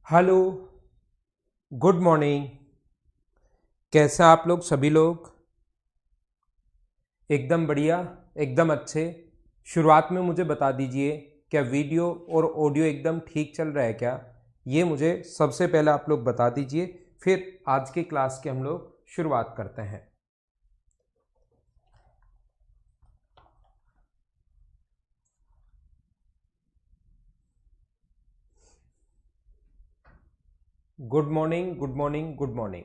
Hello. Good morning. कैसे आप लोग सभी लोग? एकदम बढ़िया, एकदम अच्छे। शुरुआत में मुझे बता दीजिए, क्या वीडियो और ऑडियो एकदम ठीक चल रहा है क्या? ये मुझे सबसे पहले आप लोग बता दीजिए, फिर आज की क्लास के हम लोग शुरुआत करते हैं। Good morning, good morning, good morning.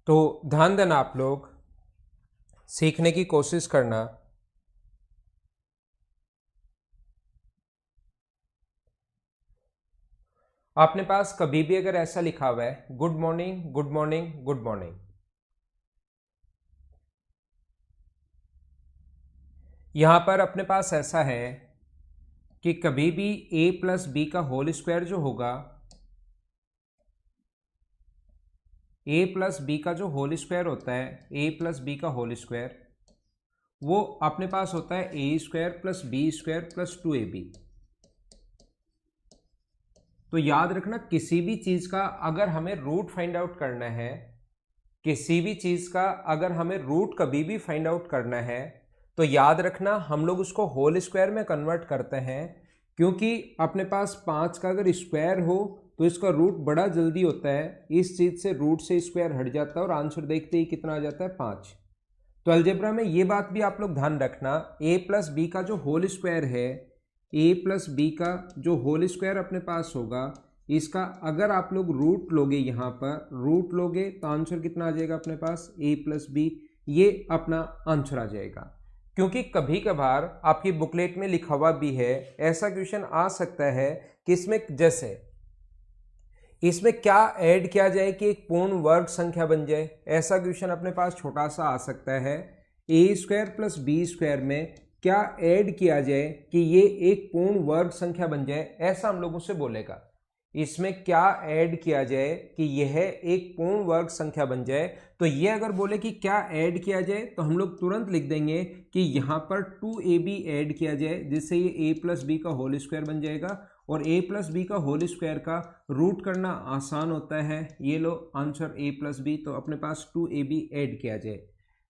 तो ध्यान देना आप लोग, सीखने की कोशिश करना। आपने पास कभी भी अगर ऐसा लिखा हुआ है good morning, good morning, good morning, यहां पर अपने पास ऐसा है कि कभी भी a प्लस बी का होल स्क्वायर जो होगा, a प्लस बी का जो होल स्क्वायर होता है, a प्लस बी का होल स्क्वायर, वो अपने पास होता है A square plus B square plus 2ab। तो याद रखना, किसी भी चीज का अगर हमें रूट फाइंड आउट करना है, किसी भी चीज का अगर हमें रूट कभी भी फाइंड आउट करना है, तो याद रखना हम लोग उसको होल स्क्वायर में कन्वर्ट करते हैं। क्योंकि अपने पास 5 का अगर स्क्वायर हो तो इसका रूट बड़ा जल्दी होता है, इस चीज से रूट से स्क्वायर हट जाता है और आंसर देखते ही कितना आ जाता है, 5। तो अलजेब्रा में ये बात भी आप लोग ध्यान रखना, ए प्लस बी का जो होल स्क्वायर है, ए प्लस बी का जो होल स्क्वायर अपने पास होगा, इसका अगर आप लोग रूट लोगे, यहाँ पर रूट लोगे तो आंसर कितना आ जाएगा अपने पास, ए प्लस बी। ये अपना आंसर आ जाएगा। क्योंकि कभी कभार आपकी बुकलेट में लिखा हुआ भी है, ऐसा क्वेश्चन आ सकता है कि इसमें जैसे इसमें क्या ऐड किया जाए कि एक पूर्ण वर्ग संख्या बन जाए, ऐसा क्वेश्चन अपने पास छोटा सा आ सकता है। A square plus B square में क्या ऐड किया जाए कि ये एक पूर्ण वर्ग संख्या बन जाए, ऐसा हम लोगों से बोलेगा। इसमें क्या ऐड किया जाए कि यह एक पूर्ण वर्ग संख्या बन जाए, तो ये अगर बोले कि क्या ऐड किया जाए तो हम लोग तुरंत लिख देंगे कि यहाँ पर 2ab ऐड किया जाए, जिससे ये a प्लस बी का होल स्क्वायर बन जाएगा। और a प्लस बी का होल स्क्वायर का रूट करना आसान होता है। ये लो आंसर a प्लस बी, तो अपने पास 2ab ऐड किया जाए।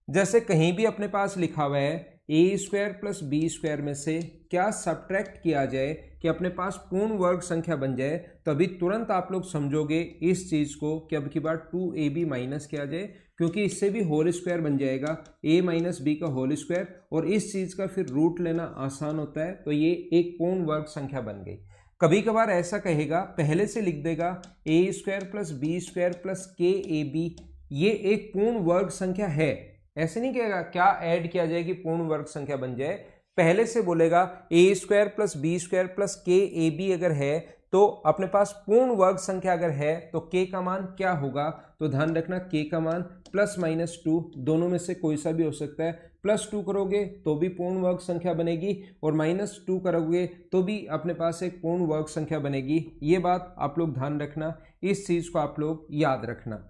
जैसे कहीं भी अपने पास लिखा हुआ है A square plus B square में से क्या सब्ट्रैक्ट किया जाए कि अपने पास पूर्ण वर्ग संख्या बन जाए, तो अभी तुरंत आप लोग समझोगे इस चीज को कि अब की बार 2ab माइनस किया जाए, क्योंकि इससे भी होल स्क्वायर बन जाएगा a माइनस बी का होल स्क्वायर, और इस चीज का फिर रूट लेना आसान होता है, तो ये एक पूर्ण वर्ग संख्या बन गई। कभी कभार ऐसा कहेगा, पहले से लिख देगा A square plus B square plus के ए बी, ये एक पूर्ण वर्ग संख्या है। ऐसे नहीं कहेगा क्या ऐड किया जाए कि पूर्ण वर्ग संख्या बन जाए, पहले से बोलेगा A square plus B square plus के ए बी अगर है तो अपने पास पूर्ण वर्ग संख्या अगर है तो के का मान क्या होगा, तो ध्यान रखना के का मान प्लस माइनस 2, दोनों में से कोई सा भी हो सकता है। +2 करोगे तो भी पूर्ण वर्ग संख्या बनेगी, और -2 करोगे तो भी अपने पास एक पूर्ण वर्ग संख्या बनेगी। ये बात आप लोग ध्यान रखना, इस चीज को आप लोग याद रखना।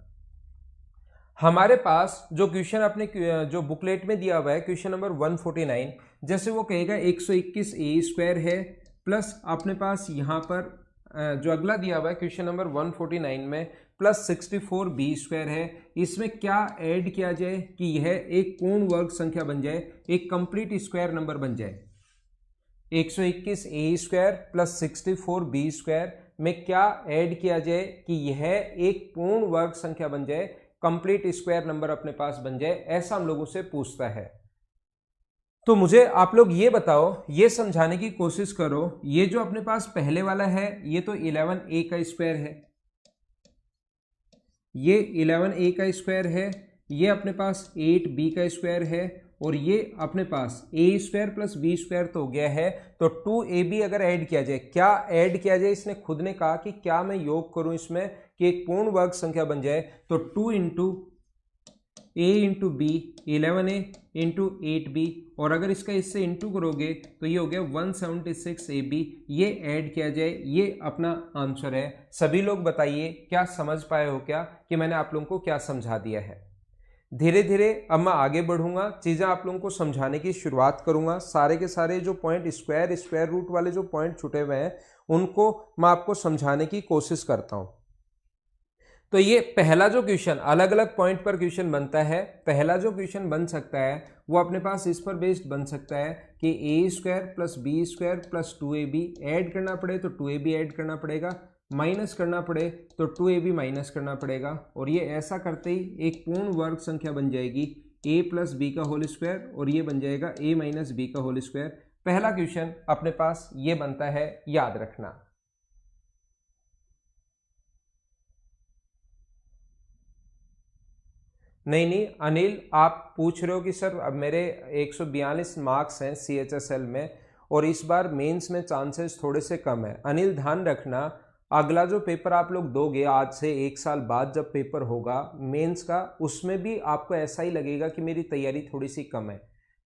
हमारे पास जो क्वेश्चन अपने जो बुकलेट में दिया हुआ है, क्वेश्चन नंबर 149, जैसे वो कहेगा 121 ए स्क्वायर है, प्लस अपने पास यहाँ पर जो अगला दिया हुआ है क्वेश्चन नंबर 149 में प्लस 64 बी स्क्वायर है, इसमें क्या ऐड किया जाए कि यह एक पूर्ण वर्ग संख्या बन जाए, एक कंप्लीट स्क्वायर नंबर बन जाए। 121 ए स्क्वायर प्लस 64 बी स्क्वायर में क्या ऐड किया जाए कि यह एक पूर्ण वर्ग संख्या बन जाए, कंप्लीट स्क्वायर नंबर अपने पास बन जाए, ऐसा हम लोगों से पूछता है। तो मुझे आप लोग ये बताओ, ये समझाने की कोशिश करो, ये जो अपने पास पहले वाला है ये तो 11a का स्क्वायर है, ये 11a का स्क्वायर है, ये अपने पास 8b का स्क्वायर है, और ये अपने पास A square plus B square तो हो गया है। तो 2ab अगर ऐड किया जाए, क्या ऐड किया जाए, इसने खुद ने कहा कि क्या मैं योग करूं इसमें कि एक पूर्ण वर्ग संख्या बन जाए। तो 2 into a into b 11a into 8b, और अगर इसका इससे इंटू करोगे तो ये हो गया 176ab। ये ऐड किया जाए, ये अपना आंसर है। सभी लोग बताइए क्या समझ पाए हो क्या कि मैंने आप लोगों को क्या समझा दिया है। धीरे धीरे अब मैं आगे बढ़ूंगा, चीज़ें आप लोगों को समझाने की शुरुआत करूंगा। सारे के सारे जो पॉइंट स्क्वायर रूट वाले जो पॉइंट छूटे हुए हैं उनको मैं आपको समझाने की कोशिश करता हूं। तो ये पहला जो क्वेश्चन, अलग अलग पॉइंट पर क्वेश्चन बनता है, पहला जो क्वेश्चन बन सकता है वो अपने पास इस पर बेस्ड बन सकता है कि A square plus B square plus 2ab add करना पड़े तो 2ab ऐड करना पड़ेगा, माइनस करना पड़े तो 2ab माइनस करना पड़ेगा, और ये ऐसा करते ही एक पूर्ण वर्ग संख्या बन जाएगी a प्लस बी का होल स्क्वायर, और ये बन जाएगा a माइनस बी का होल स्क्वायर। पहला क्वेश्चन अपने पास ये बनता है, याद रखना। नहीं अनिल, आप पूछ रहे हो कि सर अब मेरे 142 मार्क्स हैं CHSL में और इस बार मेंस में चांसेस थोड़े से कम है। अनिल ध्यान रखना, अगला जो पेपर आप लोग दोगे आज से 1 साल बाद जब पेपर होगा मेंस का, उसमें भी आपको ऐसा ही लगेगा कि मेरी तैयारी थोड़ी सी कम है।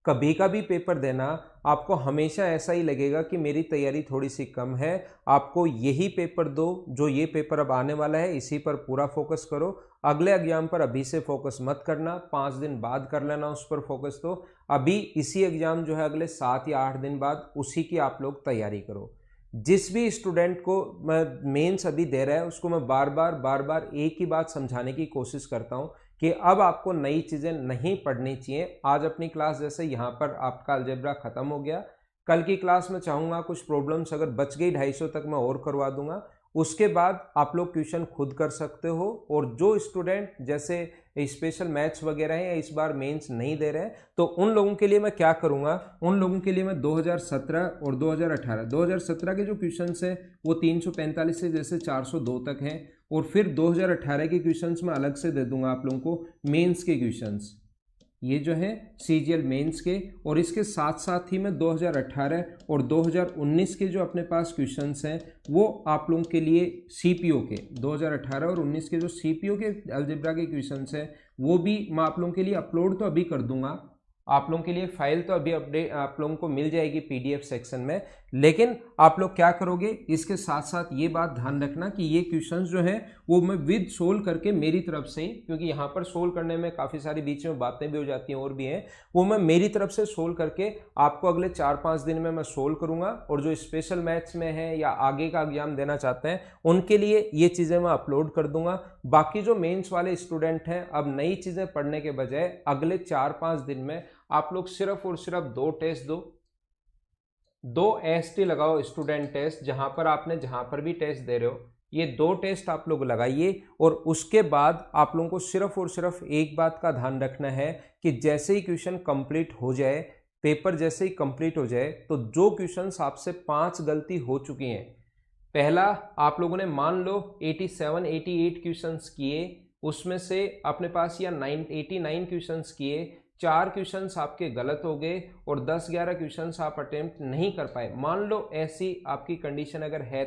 कभी का भी पेपर देना आपको हमेशा ऐसा ही लगेगा कि मेरी तैयारी थोड़ी सी कम है। आपको यही पेपर दो, जो ये पेपर अब आने वाला है इसी पर पूरा फोकस करो। अगले एग्जाम पर अभी से फोकस मत करना, 5 दिन बाद कर लेना उस पर फोकस। तो अभी इसी एग्जाम जो है अगले 7 या 8 दिन बाद, उसी की आप लोग तैयारी करो। जिस भी स्टूडेंट को मैं मेंस अभी दे रहा है उसको मैं बार बार एक ही बात समझाने की कोशिश करता हूं कि अब आपको नई चीज़ें नहीं पढ़नी चाहिए। आज अपनी क्लास जैसे यहाँ पर आपका अलजेब्रा ख़त्म हो गया, कल की क्लास में चाहूँगा कुछ प्रॉब्लम्स अगर बच गई 250 तक मैं और करवा दूंगा। उसके बाद आप लोग ट्यूशन खुद कर सकते हो। और जो स्टूडेंट जैसे स्पेशल मैथ्स वगैरह हैं या इस बार मेंस नहीं दे रहे हैं, तो उन लोगों के लिए मैं क्या करूँगा, उन लोगों के लिए मैं 2017 और 2017 के जो क्वेश्चंस हैं वो 345 से जैसे 402 तक हैं, और फिर 2018 के क्वेश्चंस में अलग से दे दूंगा आप लोगों को मेंस के क्वेश्चंस, ये जो है CGL मेंस के। और इसके साथ साथ ही मैं 2018 और 2019 के जो अपने पास क्वेश्चंस हैं वो आप लोगों के लिए CPO के 2018 और 19 के जो CPO के अलजेब्रा के क्वेश्चंस हैं वो भी मैं आप लोगों के लिए अपलोड तो अभी कर दूंगा। आप लोगों के लिए फाइल तो अभी अपडेट आप लोगों को मिल जाएगी PDF सेक्शन में, लेकिन आप लोग क्या करोगे, इसके साथ साथ ये बात ध्यान रखना कि ये क्वेश्चंस जो है वो मैं विद सोल्व करके मेरी तरफ से ही, क्योंकि यहाँ पर सोल्व करने में काफ़ी सारी बीच में बातें भी हो जाती हैं और भी हैं, वो मैं मेरी तरफ से सोल्व करके आपको अगले 4-5 दिन में मैं सोल्व करूँगा। और जो स्पेशल मैथ्स में है या आगे का एग्जाम देना चाहते हैं उनके लिए ये चीज़ें मैं अपलोड कर दूंगा। बाकी जो मेंस वाले स्टूडेंट हैं, अब नई चीज़ें पढ़ने के बजाय अगले 4-5 दिन में आप लोग सिर्फ और सिर्फ 2 टेस्ट दो, 2 ST लगाओ, स्टूडेंट टेस्ट, जहां पर आपने जहां पर भी टेस्ट दे रहे हो ये 2 टेस्ट आप लोग लगाइए। और उसके बाद आप लोगों को सिर्फ और सिर्फ एक बात का ध्यान रखना है कि जैसे ही क्वेश्चन कंप्लीट हो जाए, पेपर जैसे ही कंप्लीट हो जाए, तो जो क्वेश्चंस आपसे 5 गलती हो चुकी हैं, पहला आप लोगों ने मान लो 87-88 क्वेश्चंस किए, उसमें से अपने पास या 89 क्वेश्चंस किए, 4 क्वेश्चंस आपके गलत हो गए और 10-11 क्वेश्चंस आप अटेम्प्ट नहीं कर पाए। मान लो ऐसी आपकी कंडीशन अगर है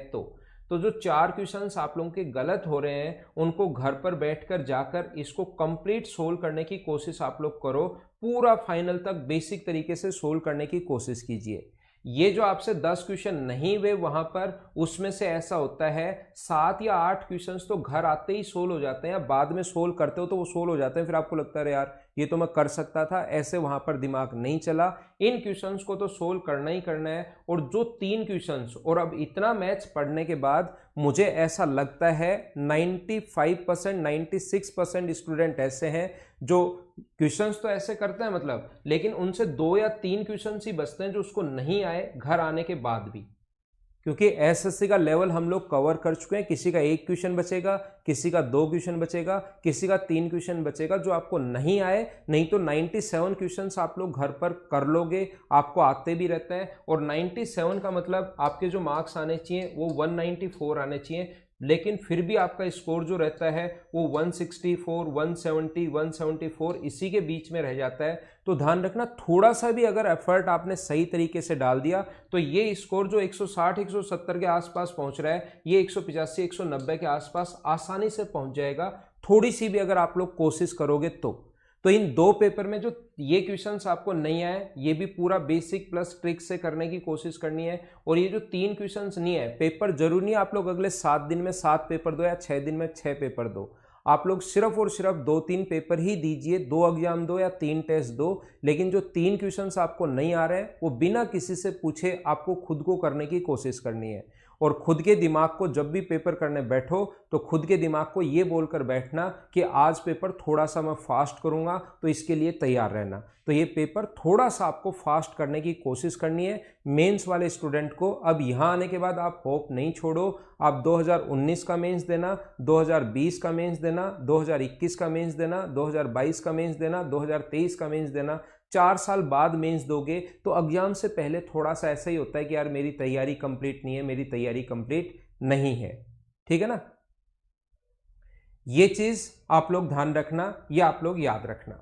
तो जो 4 क्वेश्चंस आप लोगों के गलत हो रहे हैं उनको घर पर बैठकर जाकर इसको कंप्लीट सोल्व करने की कोशिश आप लोग करो। पूरा फाइनल तक बेसिक तरीके से सोल्व करने की कोशिश कीजिए। ये जो आपसे 10 क्वेश्चन नहीं हुए वहां पर, उसमें से ऐसा होता है 7 या 8 क्वेश्चंस तो घर आते ही सोल्व हो जाते हैं, बाद में सोल्व करते हो तो वो सोल्व हो जाते हैं, फिर आपको लगता है यार ये तो मैं कर सकता था, ऐसे वहां पर दिमाग नहीं चला। इन क्वेश्चंस को तो सोल्व करना ही करना है। और जो 3 क्वेश्चंस, और अब इतना मैथ्स पढ़ने के बाद मुझे ऐसा लगता है 95% 96% स्टूडेंट ऐसे हैं जो क्वेश्चंस तो ऐसे करते हैं मतलब, लेकिन उनसे 2 या 3 क्वेश्चंस ही बचते हैं जो उसको नहीं आए घर आने के बाद भी, क्योंकि SSC का लेवल हम लोग कवर कर चुके हैं। किसी का 1 क्वेश्चन बचेगा, किसी का 2 क्वेश्चन बचेगा, किसी का 3 क्वेश्चन बचेगा जो आपको नहीं आए। नहीं तो 97 क्वेश्चंस आप लोग घर पर कर लोगे, आपको आते भी रहते हैं। और 97 का मतलब आपके जो मार्क्स आने चाहिए वो 194 आने चाहिए। लेकिन फिर भी आपका स्कोर जो रहता है वो 164, 170, 174 इसी के बीच में रह जाता है। तो ध्यान रखना, थोड़ा सा भी अगर एफर्ट आपने सही तरीके से डाल दिया तो ये स्कोर जो 160, 170 के आसपास पहुंच रहा है, ये 185, 190 के आसपास आसानी से पहुंच जाएगा, थोड़ी सी भी अगर आप लोग कोशिश करोगे तो इन दो पेपर में जो ये क्वेश्चंस आपको नहीं आए, ये भी पूरा बेसिक प्लस ट्रिक से करने की कोशिश करनी है। और ये जो 3 क्वेश्चंस नहीं है, पेपर जरूरी नहीं आप लोग अगले 7 दिन में 7 पेपर दो या 6 दिन में 6 पेपर दो, आप लोग सिर्फ और सिर्फ 2-3 पेपर ही दीजिए, 2 एग्जाम दो या 3 टेस्ट दो, लेकिन जो 3 क्वेश्चंस आपको नहीं आ रहे हैं वो बिना किसी से पूछे आपको खुद को करने की कोशिश करनी है। और खुद के दिमाग को जब भी पेपर करने बैठो तो खुद के दिमाग को ये बोलकर बैठना कि आज पेपर थोड़ा सा मैं फास्ट करूंगा, तो इसके लिए तैयार रहना। तो ये पेपर थोड़ा सा आपको फास्ट करने की कोशिश करनी है। मेंस वाले स्टूडेंट को अब यहाँ आने के बाद आप होप नहीं छोड़ो, आप 2019 का मेंस देना, 2020 का मेंस देना, 2021 का मेंस देना, 2022 का मेंस देना, 2023 का मेंस देना। 4 साल बाद मेंस दोगे तो एग्जाम से पहले थोड़ा सा ऐसा ही होता है कि यार मेरी तैयारी कंप्लीट नहीं है, मेरी तैयारी कंप्लीट नहीं है। ठीक है ना, ये चीज आप लोग ध्यान रखना, ये आप लोग याद रखना।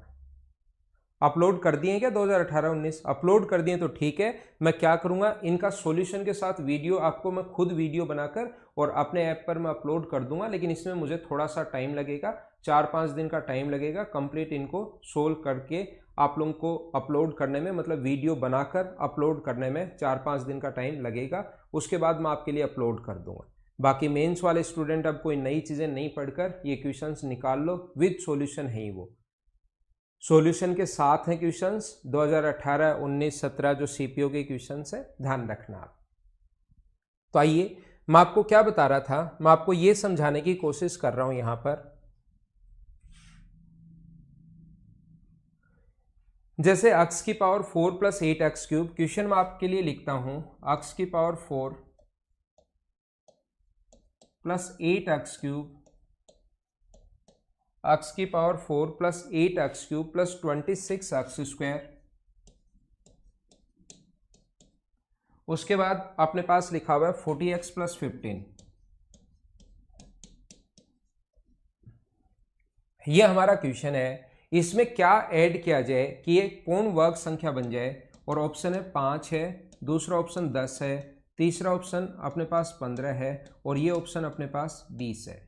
अपलोड कर दिए क्या 2018-19? अपलोड कर दिए तो ठीक है। मैं क्या करूंगा, इनका सॉल्यूशन के साथ वीडियो आपको मैं खुद वीडियो बनाकर और अपने ऐप पर मैं अपलोड कर दूंगा, लेकिन इसमें मुझे थोड़ा सा टाइम लगेगा, 4-5 दिन का टाइम लगेगा कंप्लीट इनको सोल्व करके आप लोगों को अपलोड करने में, मतलब वीडियो बनाकर अपलोड करने में 4-5 दिन का टाइम लगेगा। उसके बाद मैं आपके लिए अपलोड कर दूंगा। बाकी मेंस वाले स्टूडेंट अब कोई नई चीज़ें नहीं पढ़कर ये क्वेश्चंस निकाल लो, विद सॉल्यूशन है ही वो, सॉल्यूशन के साथ हैं क्वेश्चंस 2018, 19, 17 जो सीपीओ के क्वेश्चंस है, ध्यान रखना आप। तो आइए, मैं आपको क्या बता रहा था, मैं आपको ये समझाने की कोशिश कर रहा हूं यहां पर, जैसे x की पावर 4 + 8x³ क्वेश्चन मैं आपके लिए लिखता हूं, x की पावर 4 + 8x³ x की पावर 4 + 8x³ + 26x²। उसके बाद अपने पास लिखा हुआ है 40x + 15। ये हमारा क्वेश्चन है। इसमें क्या ऐड किया जाए कि ये पूर्ण वर्ग संख्या बन जाए, और ऑप्शन है 5 है, दूसरा ऑप्शन 10 है, तीसरा ऑप्शन अपने पास 15 है, और ये ऑप्शन अपने पास 20 है।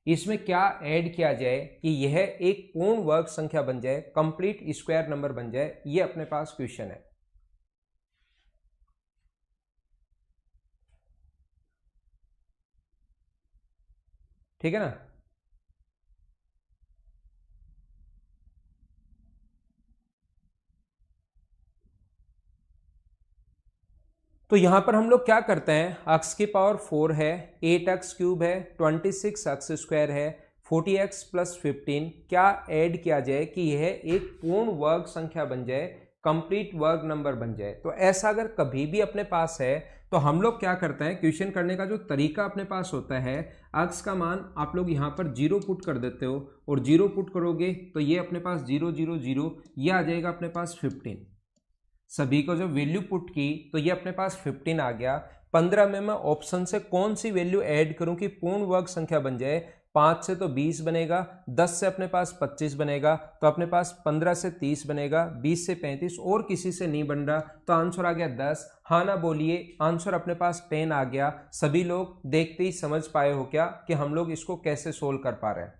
इसमें क्या ऐड किया जाए कि यह एक पूर्ण वर्ग संख्या बन जाए, कंप्लीट स्क्वायर नंबर बन जाए, ये अपने पास क्वेश्चन है। ठीक है ना, तो यहां पर हम लोग क्या करते हैं, x की पावर 4 है, 8x³ है, 26x² है, 40x + 15, क्या ऐड किया जाए कि यह एक पूर्ण वर्ग संख्या बन जाए, कंप्लीट वर्ग नंबर बन जाए। तो ऐसा अगर कभी भी अपने पास है तो हम लोग क्या करते हैं, क्वेश्चन करने का जो तरीका अपने पास होता है, x का मान आप लोग यहाँ पर 0 पुट कर देते हो, और 0 पुट करोगे तो ये अपने पास 0 0 0, ये आ जाएगा अपने पास 15। सभी को जो वैल्यू पुट की तो ये अपने पास 15 आ गया। 15 में मैं ऑप्शन से कौन सी वैल्यू ऐड करूं कि पूर्ण वर्ग संख्या बन जाए, 5 से तो 20 बनेगा, 10 से अपने पास 25 बनेगा, तो अपने पास 15 से 30 बनेगा, 20 से 35, और किसी से नहीं बन रहा, तो आंसर आ गया 10। हाँ ना बोलिए, आंसर अपने पास 10 आ गया। सभी लोग देखते ही समझ पाए हो क्या कि हम लोग इसको कैसे सोल्व कर पा रहे हैं।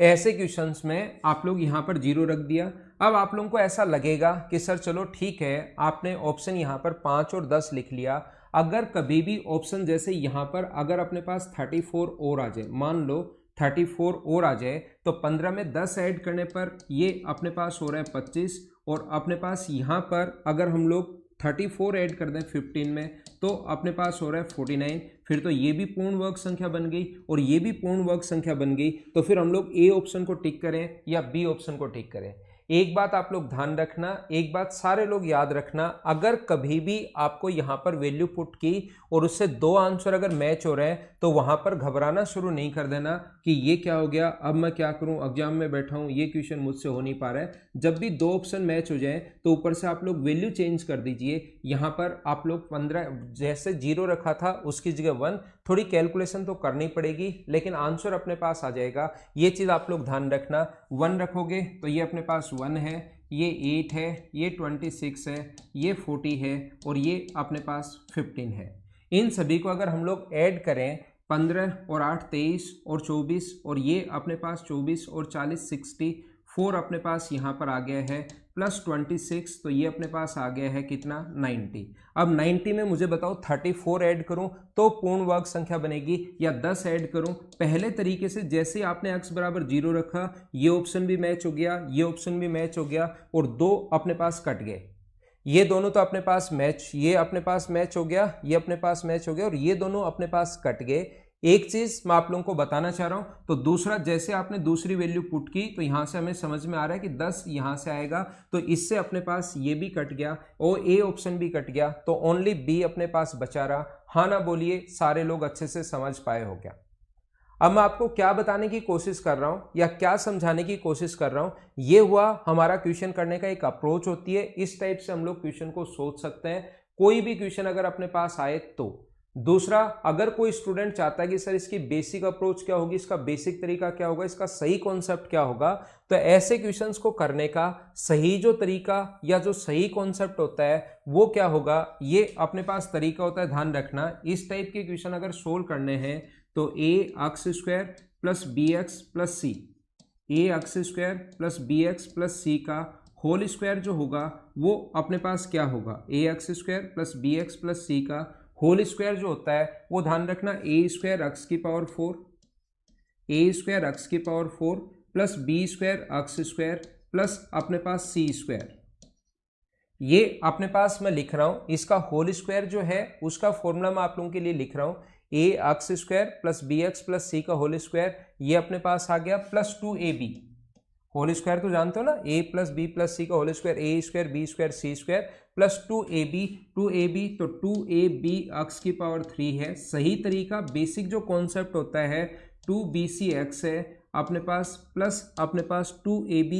ऐसे क्वेश्चंस में आप लोग यहाँ पर 0 रख दिया। अब आप लोगों को ऐसा लगेगा कि सर चलो ठीक है, आपने ऑप्शन यहाँ पर 5 और 10 लिख लिया, अगर कभी भी ऑप्शन जैसे यहाँ पर अगर अपने पास 34 और आ जाए, मान लो 34 और आ जाए, तो 15 में 10 ऐड करने पर ये अपने पास हो रहा है 25, और अपने पास यहाँ पर अगर हम लोग 34 ऐड कर दें 15 में तो अपने पास हो रहा है 49। फिर तो ये भी पूर्ण वर्ग संख्या बन गई और ये भी पूर्ण वर्ग संख्या बन गई। तो फिर हम लोग ए ऑप्शन को टिक करें या बी ऑप्शन को टिक करें। एक बात आप लोग ध्यान रखना, एक बात सारे लोग याद रखना, अगर कभी भी आपको यहां पर वैल्यू पुट की और उससे दो आंसर अगर मैच हो रहे हैं तो वहां पर घबराना शुरू नहीं कर देना कि ये क्या हो गया, अब मैं क्या करूं, एग्जाम में बैठा हूं, ये क्वेश्चन मुझसे हो नहीं पा रहा है। जब भी दो ऑप्शन मैच हो जाए तो ऊपर से आप लोग वैल्यू चेंज कर दीजिए। यहां पर आप लोग 15 जैसे 0 रखा था उसकी जगह 1, थोड़ी कैलकुलेशन तो करनी पड़ेगी लेकिन आंसर अपने पास आ जाएगा। ये चीज आप लोग ध्यान रखना। 1 रखोगे तो ये अपने पास 1 है, ये 8 है, ये 26 है, ये 40 है और ये अपने पास 15 है। इन सभी को अगर हम लोग ऐड करें 15 और 8 23 और 24 और ये अपने पास 24 और 40 64 अपने पास यहाँ पर आ गया है प्लस 26 तो ये अपने पास आ गया है कितना 90। अब 90 में मुझे बताओ 34 ऐड करूं तो पूर्ण वर्ग संख्या बनेगी या 10 ऐड करूं। पहले तरीके से जैसे आपने x बराबर 0 रखा, ये ऑप्शन भी मैच हो गया, ये ऑप्शन भी मैच हो गया और दो अपने पास कट गए। ये दोनों तो अपने पास मैच, ये अपने पास मैच हो गया, ये अपने पास मैच हो गया और ये दोनों अपने पास कट गए। एक चीज मैं आप लोगों को बताना चाह रहा हूं, तो दूसरा जैसे आपने दूसरी वैल्यू पुट की तो यहां से हमें समझ में आ रहा है कि 10 यहां से आएगा तो इससे अपने पास ये भी कट गया और ए ऑप्शन भी कट गया तो ओनली बी अपने पास बचा रहा। हाँ ना बोलिए, सारे लोग अच्छे से समझ पाए हो क्या? अब मैं आपको क्या बताने की कोशिश कर रहा हूं या क्या समझाने की कोशिश कर रहा हूं, ये हुआ हमारा क्वेश्चन करने का एक अप्रोच होती है। इस टाइप से हम लोग क्वेश्चन को सोच सकते हैं, कोई भी क्वेश्चन अगर अपने पास आए तो। दूसरा, अगर कोई स्टूडेंट चाहता है कि सर इसकी बेसिक अप्रोच क्या होगी, इसका बेसिक तरीका क्या होगा, इसका सही कॉन्सेप्ट क्या होगा, तो ऐसे क्वेश्चंस को करने का सही जो तरीका या जो सही कॉन्सेप्ट होता है वो क्या होगा, ये अपने पास तरीका होता है। ध्यान रखना, इस टाइप के क्वेश्चन अगर सोल्व करने हैं तो A X square plus B X plus C, A X square plus B X plus सी का होल स्क्वायर जो होगा वो अपने पास क्या होगा, A X square plus B X plus सी का होल स्क्वायर जो होता है वो ध्यान रखना ए स्क्वायर एक्स की पावर 4, ए स्क्वायर एक्स की power 4 plus B square x square plus अपने पास सी स्क्वायर। ये अपने पास मैं लिख रहा हूं, इसका होल स्क्वायर जो है उसका फॉर्मूला मैं आप लोगों के लिए लिख रहा हूं, A X square plus B X plus सी का होल स्क्वायर, ये अपने पास आ गया प्लस 2ab। होल स्क्वायर तो जानते हो ना, ए प्लस बी प्लस सी का होल स्क्वायर, ए स्क्वायर बी स्क्वायर सी स्क्वायर प्लस 2ab तो 2ab एक्स की पावर 3 है। सही तरीका, बेसिक जो कॉन्सेप्ट होता है 2bc एक्स है अपने पास प्लस अपने पास 2ac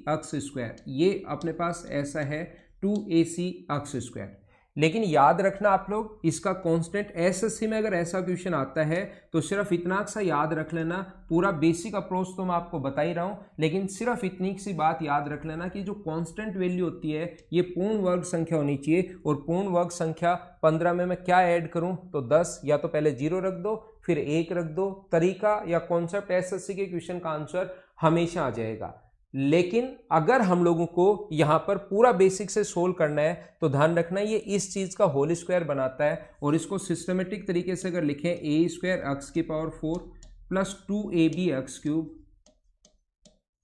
एक्स स्क्वायर, ये अपने पास ऐसा है 2ac एक्स स्क्वायर। लेकिन याद रखना आप लोग, इसका कांस्टेंट एसएससी में अगर ऐसा क्वेश्चन आता है तो सिर्फ इतना सा याद रख लेना। पूरा बेसिक अप्रोच तो मैं आपको बता ही रहा हूं, लेकिन सिर्फ इतनी सी बात याद रख लेना कि जो कांस्टेंट वैल्यू होती है ये पूर्ण वर्ग संख्या होनी चाहिए। और पूर्ण वर्ग संख्या 15 में मैं क्या ऐड करूं तो 10, या तो पहले 0 रख दो फिर 1 रख दो। तरीका या कॉन्सेप्ट एसएससी के क्वेश्चन का आंसर हमेशा आ जाएगा। लेकिन अगर हम लोगों को यहां पर पूरा बेसिक से सोल्व करना है तो ध्यान रखना ये इस चीज का होल स्क्वायर बनाता है। और इसको सिस्टमेटिक तरीके से अगर लिखें, ए स्क्वायर एक्स की power 4 plus 2ab x cube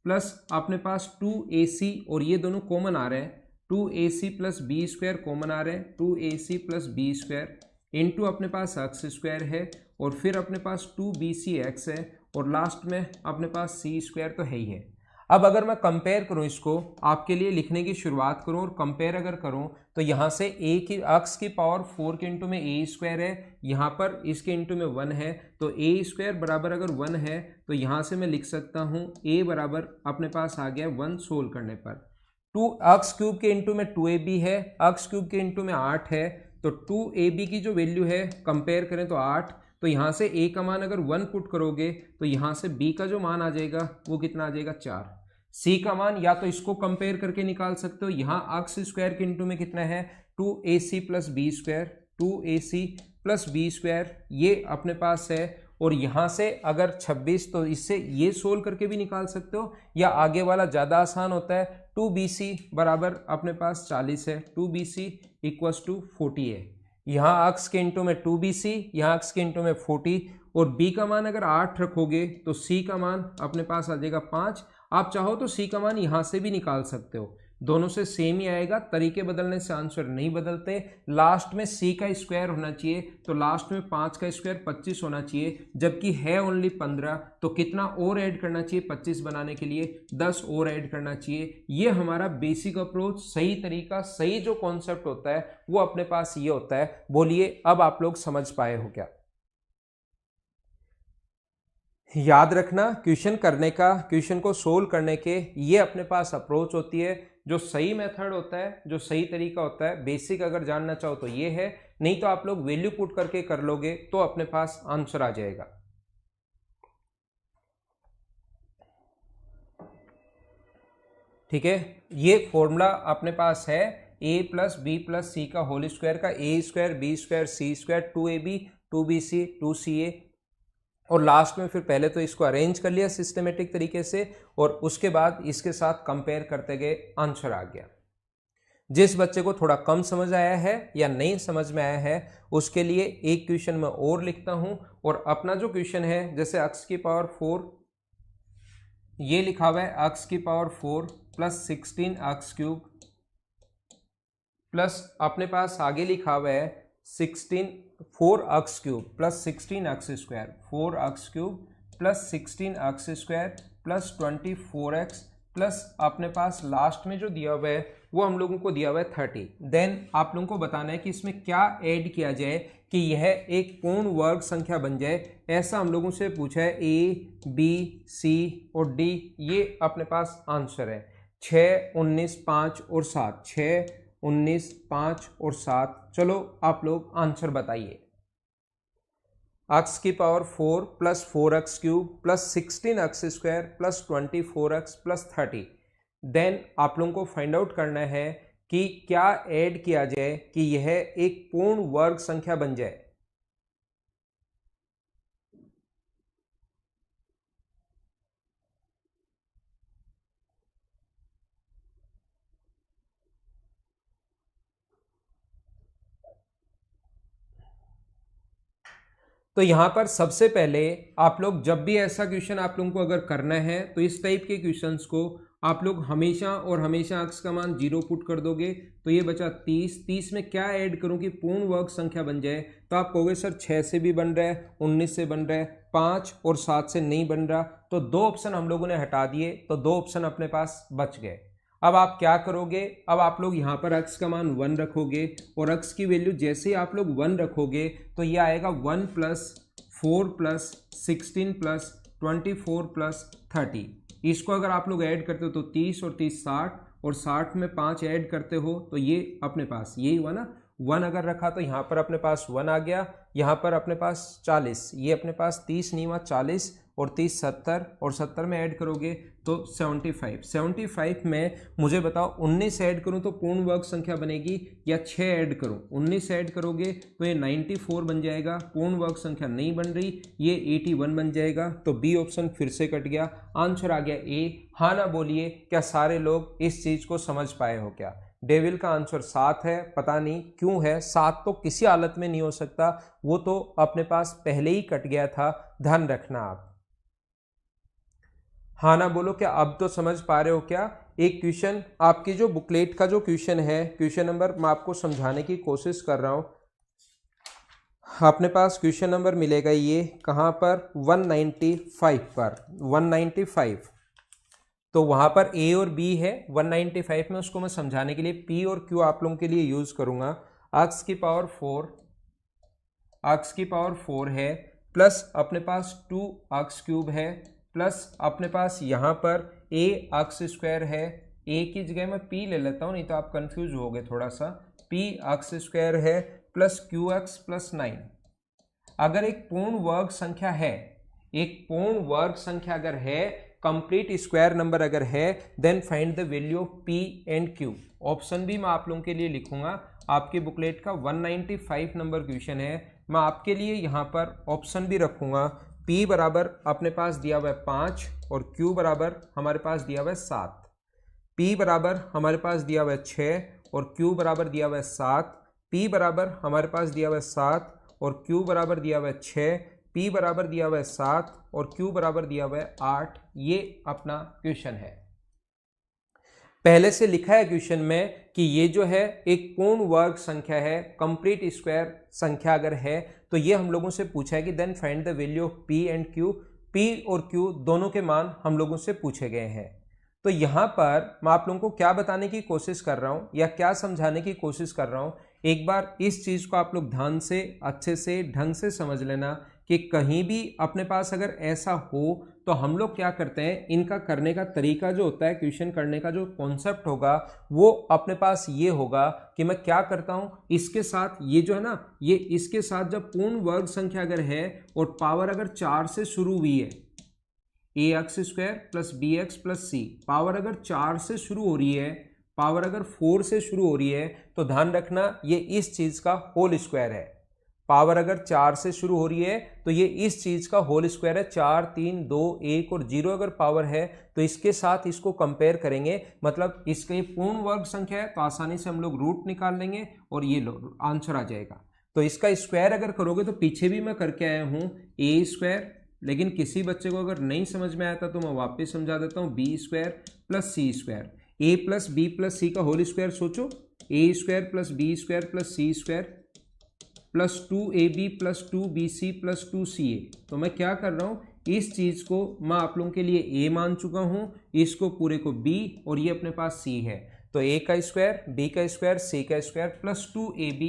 plus अपने पास 2ac और ये दोनों कॉमन आ रहे हैं, 2ac plus B square common आ रहे हैं, 2ac plus B square into अपने पास एक्स स्क्वायर है और फिर अपने पास 2bc एक्स है और लास्ट में अपने पास सी स्क्वायर तो है ही है। अब अगर मैं कंपेयर करूं, इसको आपके लिए लिखने की शुरुआत करूं और कंपेयर अगर करूं तो यहां से ए की एक्स की पावर 4 के इंटू में ए स्क्वायर है, यहां पर इसके इंटू में 1 है तो ए स्क्वायर बराबर अगर 1 है तो यहां से मैं लिख सकता हूं ए बराबर अपने पास आ गया 1 सोल्व करने पर। 2 एक्स क्यूब के इंटू में 2ab है, एक्स क्यूब के इंटू में 8 है तो 2ab की जो वैल्यू है कंपेयर करें तो 8, तो यहां से a का मान अगर 1 पुट करोगे तो यहां से b का जो मान आ जाएगा वो कितना आ जाएगा 4। c का मान या तो इसको कंपेयर करके निकाल सकते हो, यहां एक्स स्क्वायर के इंटू में कितना है 2ac plus B square, 2ac plus B square ये अपने पास है। और यहां से अगर 26 तो इससे ये सोल्व करके भी निकाल सकते हो, या आगे वाला ज्यादा आसान होता है 2bc बराबर अपने पास 40 है, 2bc इक्वल्स टू 40 है। यहाँ एक्स के इंटू में 2bc, यहाँ एक्स के इंटू में 40 और b का मान अगर 8 रखोगे तो c का मान अपने पास आ जाएगा 5। आप चाहो तो c का मान यहाँ से भी निकाल सकते हो, दोनों से सेम ही आएगा, तरीके बदलने से आंसर नहीं बदलते। लास्ट में c का स्क्वायर होना चाहिए, तो लास्ट में 5 का स्क्वायर 25 होना चाहिए, जबकि है ओनली 15, तो कितना और ऐड करना चाहिए 25 बनाने के लिए, 10 और ऐड करना चाहिए। ये हमारा बेसिक अप्रोच, सही तरीका, सही जो कॉन्सेप्ट होता है वो अपने पास ये होता है। बोलिए अब आप लोग समझ पाए हो क्या? याद रखना, क्वेश्चन करने का, क्वेश्चन को सोल्व करने के ये अपने पास अप्रोच होती है। जो सही मेथड होता है, जो सही तरीका होता है, बेसिक अगर जानना चाहो तो ये है, नहीं तो आप लोग वैल्यू पुट करके कर लोगे तो अपने पास आंसर आ जाएगा। ठीक है, ये फॉर्मूला अपने पास है a प्लस बी प्लस सी का होल स्क्वायर का, a square B square C square 2ab 2bc 2ca, और लास्ट में फिर पहले तो इसको अरेंज कर लिया सिस्टमेटिक तरीके से और उसके बाद इसके साथ कंपेयर करते गए, आंसर आ गया। जिस बच्चे को थोड़ा कम समझ आया है या नहीं समझ में आया है उसके लिए एक क्वेश्चन मैं और लिखता हूं, और अपना जो क्वेश्चन है जैसे x की पावर 4 ये लिखा हुआ है, x की power 4 plus 16x cube plus अपने पास आगे लिखा हुआ है 4x cube plus 16x square, 4x cube plus 16x square plus 24x plus अपने पास लास्ट में जो दिया हुआ है वो हम लोगों को दिया हुआ है 30। देन आप लोगों को बताना है कि इसमें क्या ऐड किया जाए कि यह एक पूर्ण वर्ग संख्या बन जाए। ऐसा हम लोगों से पूछा है, ए बी सी और डी, ये अपने पास आंसर है। 6 19 5 और 7, 6 19 5 और 7। चलो आप लोग आंसर बताइए। x की power 4 plus 4x cube plus 16x square plus 24x plus 30। Then आप लोगों को फाइंड आउट करना है कि क्या ऐड किया जाए कि यह एक पूर्ण वर्ग संख्या बन जाए। तो यहां पर सबसे पहले आप लोग जब भी ऐसा क्वेश्चन आप लोगों को अगर करना है तो इस टाइप के क्वेश्चंस को आप लोग हमेशा और हमेशा x का मान 0 पुट कर दोगे, तो ये बचा 30। 30 में क्या ऐड करूं कि पूर्ण वर्ग संख्या बन जाए, तो आप कहोगे सर 6 से भी बन रहा है, 19 से बन रहा है, 5 और 7 से नहीं बन रहा, तो 2 ऑप्शन हम लोगों ने हटा दिए, तो 2 ऑप्शन अपने पास बच गए। अब आप क्या करोगे, अब आप लोग यहाँ पर x का मान 1 रखोगे और x की वैल्यू जैसे ही आप लोग 1 रखोगे तो ये आएगा 1 प्लस 4 प्लस 16 प्लस 24 प्लस 30। इसको अगर आप लोग ऐड करते हो तो 30 और 30 60, और 60 में 5 ऐड करते हो तो ये अपने पास यही हुआ ना, 1 अगर रखा तो यहाँ पर अपने पास 1 आ गया, यहाँ पर अपने पास 40, ये अपने पास 30 नहीं हुआ 40, और 30 70, और 70 में ऐड करोगे तो 75। 75 में मुझे बताओ 19 ऐड करूं तो पूर्ण वर्ग संख्या बनेगी या 6 ऐड करूं? 19 ऐड करोगे तो ये 94 बन जाएगा, पूर्ण वर्ग संख्या नहीं बन रही, ये 81 बन जाएगा। तो बी ऑप्शन फिर से कट गया, आंसर आ गया ए। हाँ ना बोलिए, क्या सारे लोग इस चीज को समझ पाए हो क्या? डेविल का आंसर 7 है, पता नहीं क्यों है, 7 तो किसी हालत में नहीं हो सकता, वो तो अपने पास पहले ही कट गया था, ध्यान रखना आप। हाँ ना बोलो, क्या अब तो समझ पा रहे हो क्या? एक क्वेश्चन आपकी जो बुकलेट का जो क्वेश्चन है, क्वेश्चन नंबर मैं आपको समझाने की कोशिश कर रहा हूं। अपने पास क्वेश्चन नंबर मिलेगा ये कहां पर, 195 पर, 195। तो वहां पर ए और बी है, 195 में उसको मैं समझाने के लिए पी और क्यू आप लोगों के लिए यूज करूंगा। x की पावर 4 है, प्लस अपने पास 2x क्यूब है, प्लस अपने पास यहां पर a x स्क्वायर है, a की जगह मैं p ले लेता हूं नहीं तो आप कंफ्यूज होगे थोड़ा सा, p x स्क्वायर है, प्लस qx प्लस 9। अगर एक पूर्ण वर्ग संख्या है, एक पूर्ण वर्ग संख्या अगर है, कंप्लीट स्क्वायर नंबर अगर है, then find the value of p and q। Option भी मैं आप लोगों के लिए लिखूंगा, आपके बुकलेट का 195 नंबर क्वेश्चन है, मैं आपके लिए यहां पर ऑप्शन भी रखूंगा। p बराबर अपने पास दिया हुआ है 5 और q बराबर हमारे पास दिया हुआ है 7। p बराबर हमारे पास दिया हुआ है 6 और q बराबर दिया हुआ है 7। p बराबर हमारे पास दिया हुआ है 7 और q बराबर दिया हुआ है 6। p बराबर दिया हुआ है 7 और q बराबर दिया हुआ है 8। ये अपना क्वेश्चन है। पहले से लिखा है क्वेश्चन में कि ये जो है एक पूर्ण वर्ग संख्या है, कंप्लीट स्क्वायर संख्या अगर है तो ये हम लोगों से पूछा है कि then find the value of p and q. P और क्यू दोनों के मान हम लोगों से पूछे गए हैं। तो यहां पर मैं आप लोगों को क्या बताने की कोशिश कर रहा हूं या क्या समझाने की कोशिश कर रहा हूं, एक बार इस चीज को आप लोग ध्यान से अच्छे से ढंग से समझ लेना कि कहीं भी अपने पास अगर ऐसा हो तो हम लोग क्या करते हैं, इनका करने का तरीका जो होता है, क्वेश्चन करने का जो कॉन्सेप्ट होगा वो अपने पास ये होगा कि मैं क्या करता हूं, इसके साथ ये जो है ना, ये इसके साथ जब पूर्ण वर्ग संख्या अगर है और पावर अगर 4 से शुरू हुई है, A X square plus B X plus C, power अगर 4 से शुरू हो रही है, पावर अगर 4 से शुरू हो रही है, तो ध्यान रखना ये इस चीज का होल स्क्वायर है। पावर अगर 4 से शुरू हो रही है तो ये इस चीज का होल स्क्वायर है। 4, 3, 2, 1 और 0 अगर पावर है तो इसके साथ इसको कंपेयर करेंगे, मतलब इसका ये पूर्ण वर्ग संख्या है तो आसानी से हम लोग रूट निकाल लेंगे और ये आंसर आ जाएगा। तो इसका स्क्वायर अगर करोगे तो पीछे भी मैं करके आया हूं ए स्क्वायर, लेकिन किसी बच्चे को अगर नहीं समझ में आया था तो मैं वापस समझा देता हूं, बी स्क्वायर प्लस सी स्क्वायर, ए प्लस बी प्लस सी का होल स्क्वायर सोचो, A square plus B square plus C square plus 2ab plus 2bc plus 2ca। तो मैं क्या कर रहा हूं, इस चीज को मैं आप लोगों के लिए a मान चुका हूं, इसको पूरे को b और ये अपने पास c है। तो a का स्क्वायर, b का स्क्वायर, c का स्क्वायर प्लस 2ab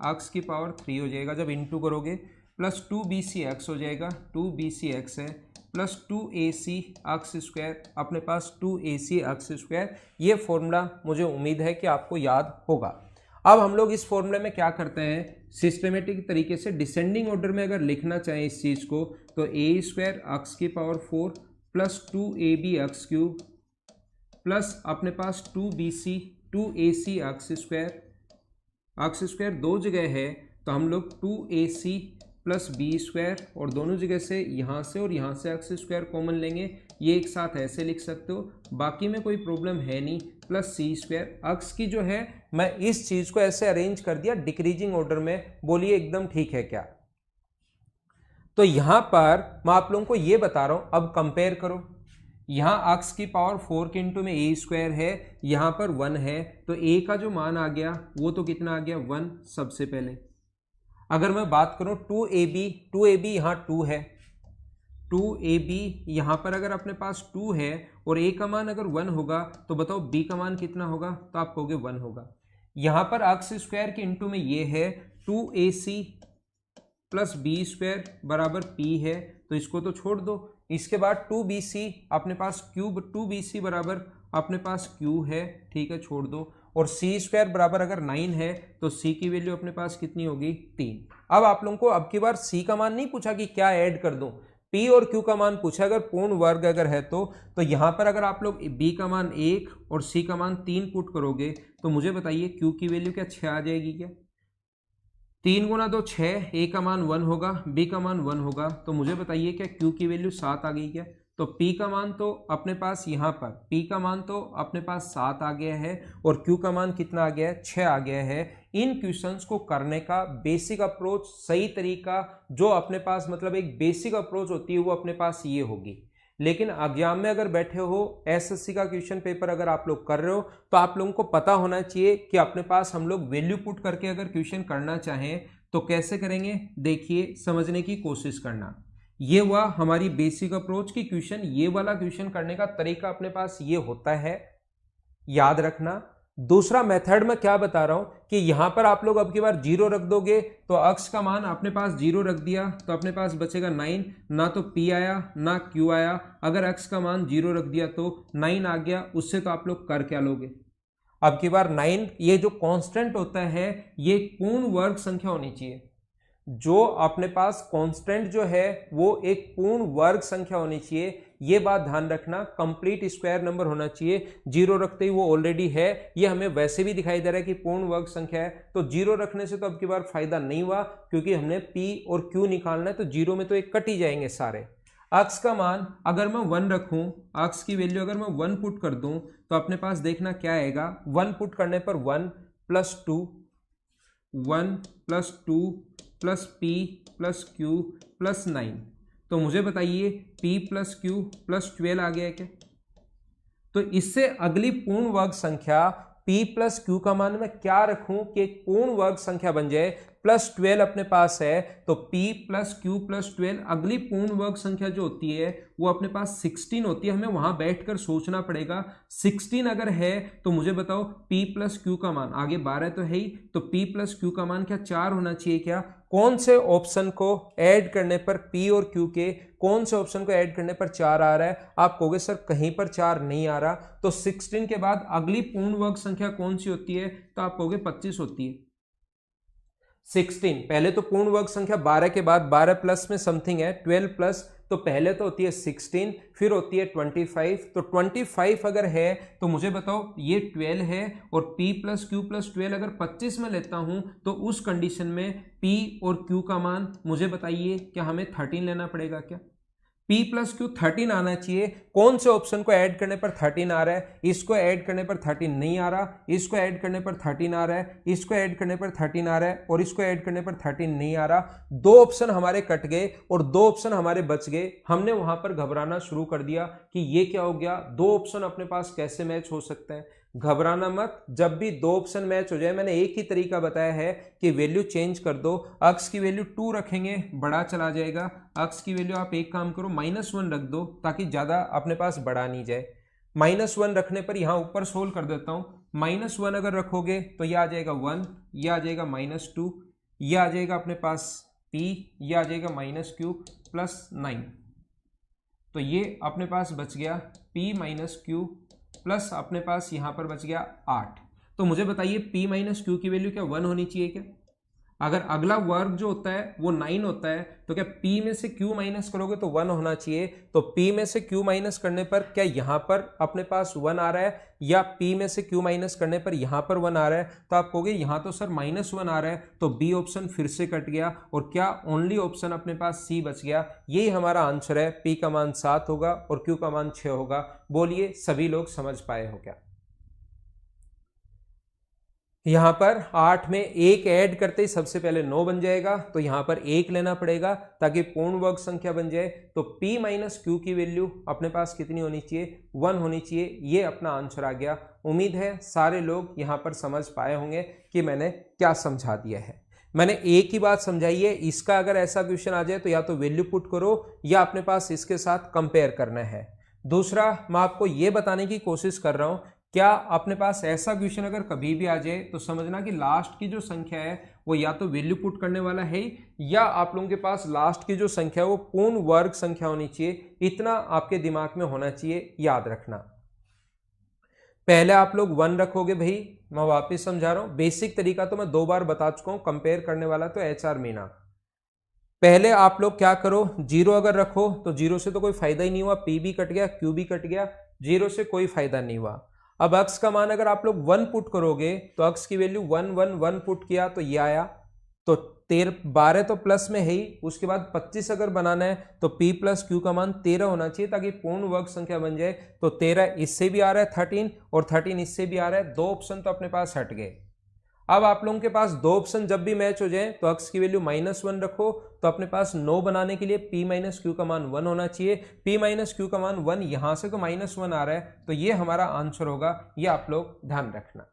एक्स की पावर 3 हो जाएगा जब इनटू करोगे, प्लस 2bc एक्स हो जाएगा, 2bc एक्स है प्लस 2ac एक्स स्क्वायर, अपने पास 2ac एक्स स्क्वायर। ये फॉर्मूला मुझे उम्मीद है कि आपको याद होगा। अब हम लोग इस फॉर्मूले में क्या करते हैं, सिस्टमेटिक तरीके से डिसेंडिंग ऑर्डर में अगर लिखना चाहें इस चीज को तो ए स्क्वायर एक्स की power 4 plus 2ab x cube plus अपने पास 2bc 2ac एक्स स्क्वायर दो जगह है तो हम लोग 2ac प्लस बी स्क्वायर और दोनों जगह से यहाँ से और यहाँ से एक्स स्क्वायर कॉमन लेंगे, ये एक साथ ऐसे लिख सकते हो, बाकी में कोई प्रॉब्लम है नहीं, प्लस सी स्क्वायर। एक्स की जो है मैं इस चीज को ऐसे अरेंज कर दिया डिक्रीजिंग ऑर्डर में, बोलिए एकदम ठीक है क्या। तो यहां पर मैं आप लोगों को ये बता रहा हूं, अब कंपेयर करो, यहां एक्स की पावर 4 के इंटू में ए स्क्वायर है, यहां पर 1 है, तो ए का जो मान आ गया वो तो कितना आ गया 1 सबसे पहले। अगर मैं बात करूं 2ab यहां 2 है, 2ab यहां पर अगर अपने पास 2 है और a का मान अगर 1 होगा तो बताओ b का मान कितना होगा, तो आप कहोगे 1 होगा। यहां पर एक्स स्क्वायर के इंटू में ये है 2ac प्लस बी स्क्वायर बराबर p है, तो इसको तो छोड़ दो। इसके बाद 2bc अपने पास क्यूब, 2bc बराबर अपने पास q है, ठीक है छोड़ दो, और सी स्क्वायर बराबर अगर 9 है तो सी की वैल्यू अपने पास कितनी होगी 3। अब आप लोगों को अब की बार सी का मान नहीं पूछा कि क्या ऐड कर दूं, पी और क्यू का मान पूछा, अगर पूर्ण वर्ग अगर है तो यहां पर अगर आप लोग बी का मान 1 और सी का मान 3 पुट करोगे तो मुझे बताइए क्यू की वैल्यू क्या 6 आ जाएगी क्या, 3 गुना 2 6, ए का मान 1 होगा, बी का मान 1 होगा, तो मुझे बताइए क्या क्यू की वैल्यू 7 आ गई क्या। तो P का मान तो अपने पास यहाँ पर P का मान तो अपने पास 7 आ गया है और Q का मान कितना आ गया है 6 आ गया है। इन क्वेश्चंस को करने का बेसिक अप्रोच, सही तरीका जो अपने पास मतलब एक बेसिक अप्रोच होती है वो अपने पास ये होगी। लेकिन एग्जाम में अगर बैठे हो, एसएससी का क्वेश्चन पेपर अगर आप लोग कर रहे हो तो आप लोगों को पता होना चाहिए कि अपने पास हम लोग वैल्यू पुट करके अगर क्वेश्चन करना चाहें तो कैसे करेंगे, देखिए समझने की कोशिश करना। ये हुआ हमारी बेसिक अप्रोच की क्वेश्चन, ये वाला क्वेश्चन करने का तरीका अपने पास ये होता है, याद रखना। दूसरा मेथड में क्या बता रहा हूं कि यहां पर आप लोग अब की बार 0 रख दोगे तो अक्स का मान अपने पास 0 रख दिया तो अपने पास बचेगा 9, ना तो P आया ना Q आया। अगर अक्स का मान 0 रख दिया तो 9 आ गया, उससे तो आप लोग कर क्या लोगे, अब की बार 9, ये जो कांस्टेंट होता है ये पूर्ण वर्ग संख्या होनी चाहिए, जो अपने पास कांस्टेंट जो है वो एक पूर्ण वर्ग संख्या होनी चाहिए, ये बात ध्यान रखना। कंप्लीट स्क्वायर नंबर होना चाहिए, 0 रखते ही वो ऑलरेडी है, ये हमें वैसे भी दिखाई दे रहा है कि पूर्ण वर्ग संख्या है, तो 0 रखने से तो अब की बार फायदा नहीं हुआ क्योंकि हमने P और Q निकालना है, तो 0 में तो एक कट ही जाएंगे सारे। एक्स का मान अगर मैं 1 रखूं, एक्स की वैल्यू अगर मैं 1 पुट कर दूं तो अपने पास देखना क्या आएगा, 1 पुट करने पर 1 plus 2 plus P plus Q plus 9, तो मुझे बताइए P प्लस Q प्लस 12 आ गया है क्या, तो इससे अगली पूर्ण वर्ग संख्या p प्लस क्यू का मान मैं क्या रखूं कि एक पूर्ण वर्ग संख्या बन जाए। प्लस 12 अपने पास है तो p प्लस क्यू प्लस 12 अगली पूर्ण वर्ग संख्या जो होती है वो अपने पास 16 होती है। हमें वहां बैठकर सोचना पड़ेगा 16 अगर है तो मुझे बताओ p प्लस क्यू का मान, आगे 12 तो है ही, तो p प्लस क्यू का मान क्या 4 होना चाहिए क्या? कौन से ऑप्शन को ऐड करने पर p और q के कौन से ऑप्शन को ऐड करने पर 4 आ रहा है? आप कहोगे सर कहीं पर 4 नहीं आ रहा, तो 16 के बाद अगली पूर्ण वर्ग संख्या कौन सी होती है? तो आप कहोगे 25 होती है। 16 पहले तो पूर्ण वर्ग संख्या 12 के बाद 12 प्लस में समथिंग है 12 प्लस, तो पहले तो होती है 16 फिर होती है 25। तो 25 अगर है तो मुझे बताओ ये 12 है और p प्लस क्यू प्लस 12 अगर 25 में लेता हूं तो उस कंडीशन में p और q का मान मुझे बताइए क्या हमें 13 लेना पड़ेगा क्या? p प्लस क्यू 13 आना चाहिए। कौन से ऑप्शन को ऐड करने पर 13 आ रहा है? इसको ऐड करने पर 13 नहीं आ रहा, इसको ऐड करने पर 13 आ रहा है, इसको ऐड करने पर 13 आ रहा है और इसको ऐड करने पर 13 नहीं आ रहा। दो ऑप्शन हमारे कट गए और दो ऑप्शन हमारे बच गए। हमने वहां पर घबराना शुरू कर दिया कि ये क्या हो गया, दो ऑप्शन अपने पास कैसे मैच हो सकते हैं। घबराना मत, जब भी दो ऑप्शन मैच हो जाए मैंने एक ही तरीका बताया है कि वैल्यू चेंज कर दो। अक्स की वैल्यू 2 रखेंगे बड़ा चला जाएगा, अक्स की वैल्यू आप एक काम करो -1 रख दो ताकि ज्यादा अपने पास बढ़ा नहीं जाए। -1 रखने पर यहां ऊपर सोल्व कर देता हूं, -1 अगर रखोगे तो यह आ जाएगा 1, यह आ जाएगा -2, यह आ जाएगा अपने पास p, यह आ जाएगा -q प्लस 9। तो ये अपने पास बच गया p माइनस क्यू प्लस अपने पास यहां पर बच गया 8। तो मुझे बताइए p माइनस क्यू की वैल्यू क्या 1 होनी चाहिए क्या? अगर अगला वर्ग जो होता है वो 9 होता है तो क्या p में से q माइनस करोगे तो 1 होना चाहिए। तो p में से q माइनस करने पर क्या यहां पर अपने पास 1 आ रहा है या p में से q माइनस करने पर यहां पर 1 आ रहा है? तो आप कहोगे यहां तो सर -1 आ रहा है, तो b ऑप्शन फिर से कट गया और क्या ओनली ऑप्शन अपने पास c बच गया। यही हमारा आंसर है, p का मान 7 होगा और q का मान 6 होगा। बोलिए सभी लोग समझ पाए हो क्या? यहां पर 8 में एक ऐड करते ही सबसे पहले 9 बन जाएगा, तो यहां पर 1 लेना पड़ेगा ताकि पूर्ण वर्ग संख्या बन जाए। तो p माइनस क्यू की वैल्यू अपने पास कितनी होनी चाहिए? 1 होनी चाहिए। ये अपना आंसर आ गया। उम्मीद है सारे लोग यहां पर समझ पाए होंगे कि मैंने क्या समझा दिया है। मैंने एक ही बात समझाई है, इसका अगर ऐसा क्वेश्चन आ जाए तो या तो वैल्यू पुट करो या अपने पास इसके साथ कंपेयर करना है। दूसरा, मैं आपको यह बताने की कोशिश कर रहा हूं, क्या अपने पास ऐसा क्वेश्चन अगर कभी भी आ जाए तो समझना कि लास्ट की जो संख्या है वो या तो वैल्यू पुट करने वाला है या आप लोगों के पास लास्ट की जो संख्या है वो पूर्ण वर्ग संख्या होनी चाहिए। इतना आपके दिमाग में होना चाहिए, याद रखना। पहले आप लोग 1 रखोगे भाई, मैं वापस समझा रहा हूं, बेसिक तरीका तो मैं 2 बार बता चुका हूं, कंपेयर करने वाला तो HR मीना। पहले आप लोग क्या करो, 0 अगर रखो तो 0 से तो कोई फायदा ही नहीं हुआ, p भी कट गया, q भी कट गया, 0 से कोई फायदा नहीं हुआ। अब अक्स का मान अगर आप लोग 1 पुट करोगे तो अक्स की वैल्यू 1 1 1 पुट किया तो ये आया, तो 12 तो प्लस में है ही, उसके बाद 25 अगर बनाना है तो p प्लस क्यू का मान 13 होना चाहिए ताकि पूर्ण वर्ग संख्या बन जाए। तो 13 इससे भी आ रहा है 13 और 13 इससे भी आ रहा है, 2 ऑप्शन तो अपने पास हट गए। अब आप लोगों के पास 2 ऑप्शन जब भी मैच हो जाए तो अक्स की वैल्यू -1 रखो, तो अपने पास 9 बनाने के लिए p माइनस क्यू का मान 1 होना चाहिए। p माइनस क्यू का मान 1, यहां से तो -1 आ रहा है, तो ये हमारा आंसर होगा। ये आप लोग ध्यान रखना।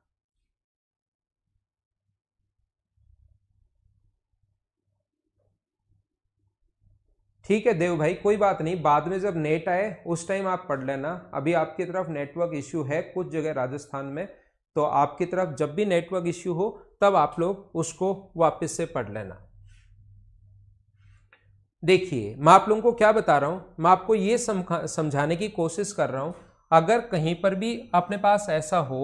ठीक है देव भाई, कोई बात नहीं, बाद में जब नेट आए उस टाइम आप पढ़ लेना। अभी आपकी तरफ नेटवर्क इश्यू है कुछ जगह राजस्थान में, तो आपकी तरफ जब भी नेटवर्क इश्यू हो तब आप लोग उसको वापस से पढ़ लेना। देखिए मैं आप लोगों को क्या बता रहा हूं, मैं आपको ये समझाने की कोशिश कर रहा हूं, अगर कहीं पर भी अपने पास ऐसा हो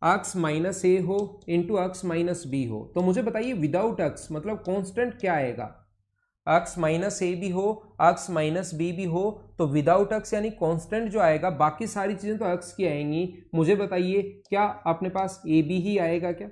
x माइनस ए हो इंटू अक्स माइनस बी हो, तो मुझे बताइए विदाउट x मतलब कांस्टेंट क्या आएगा। x माइनस ए भी हो, x माइनस बी भी हो, तो विदाउट x यानी कांस्टेंट जो आएगा, बाकी सारी चीजें तो x की आएंगी। मुझे बताइए क्या अपने पास ए बी ही आएगा क्या?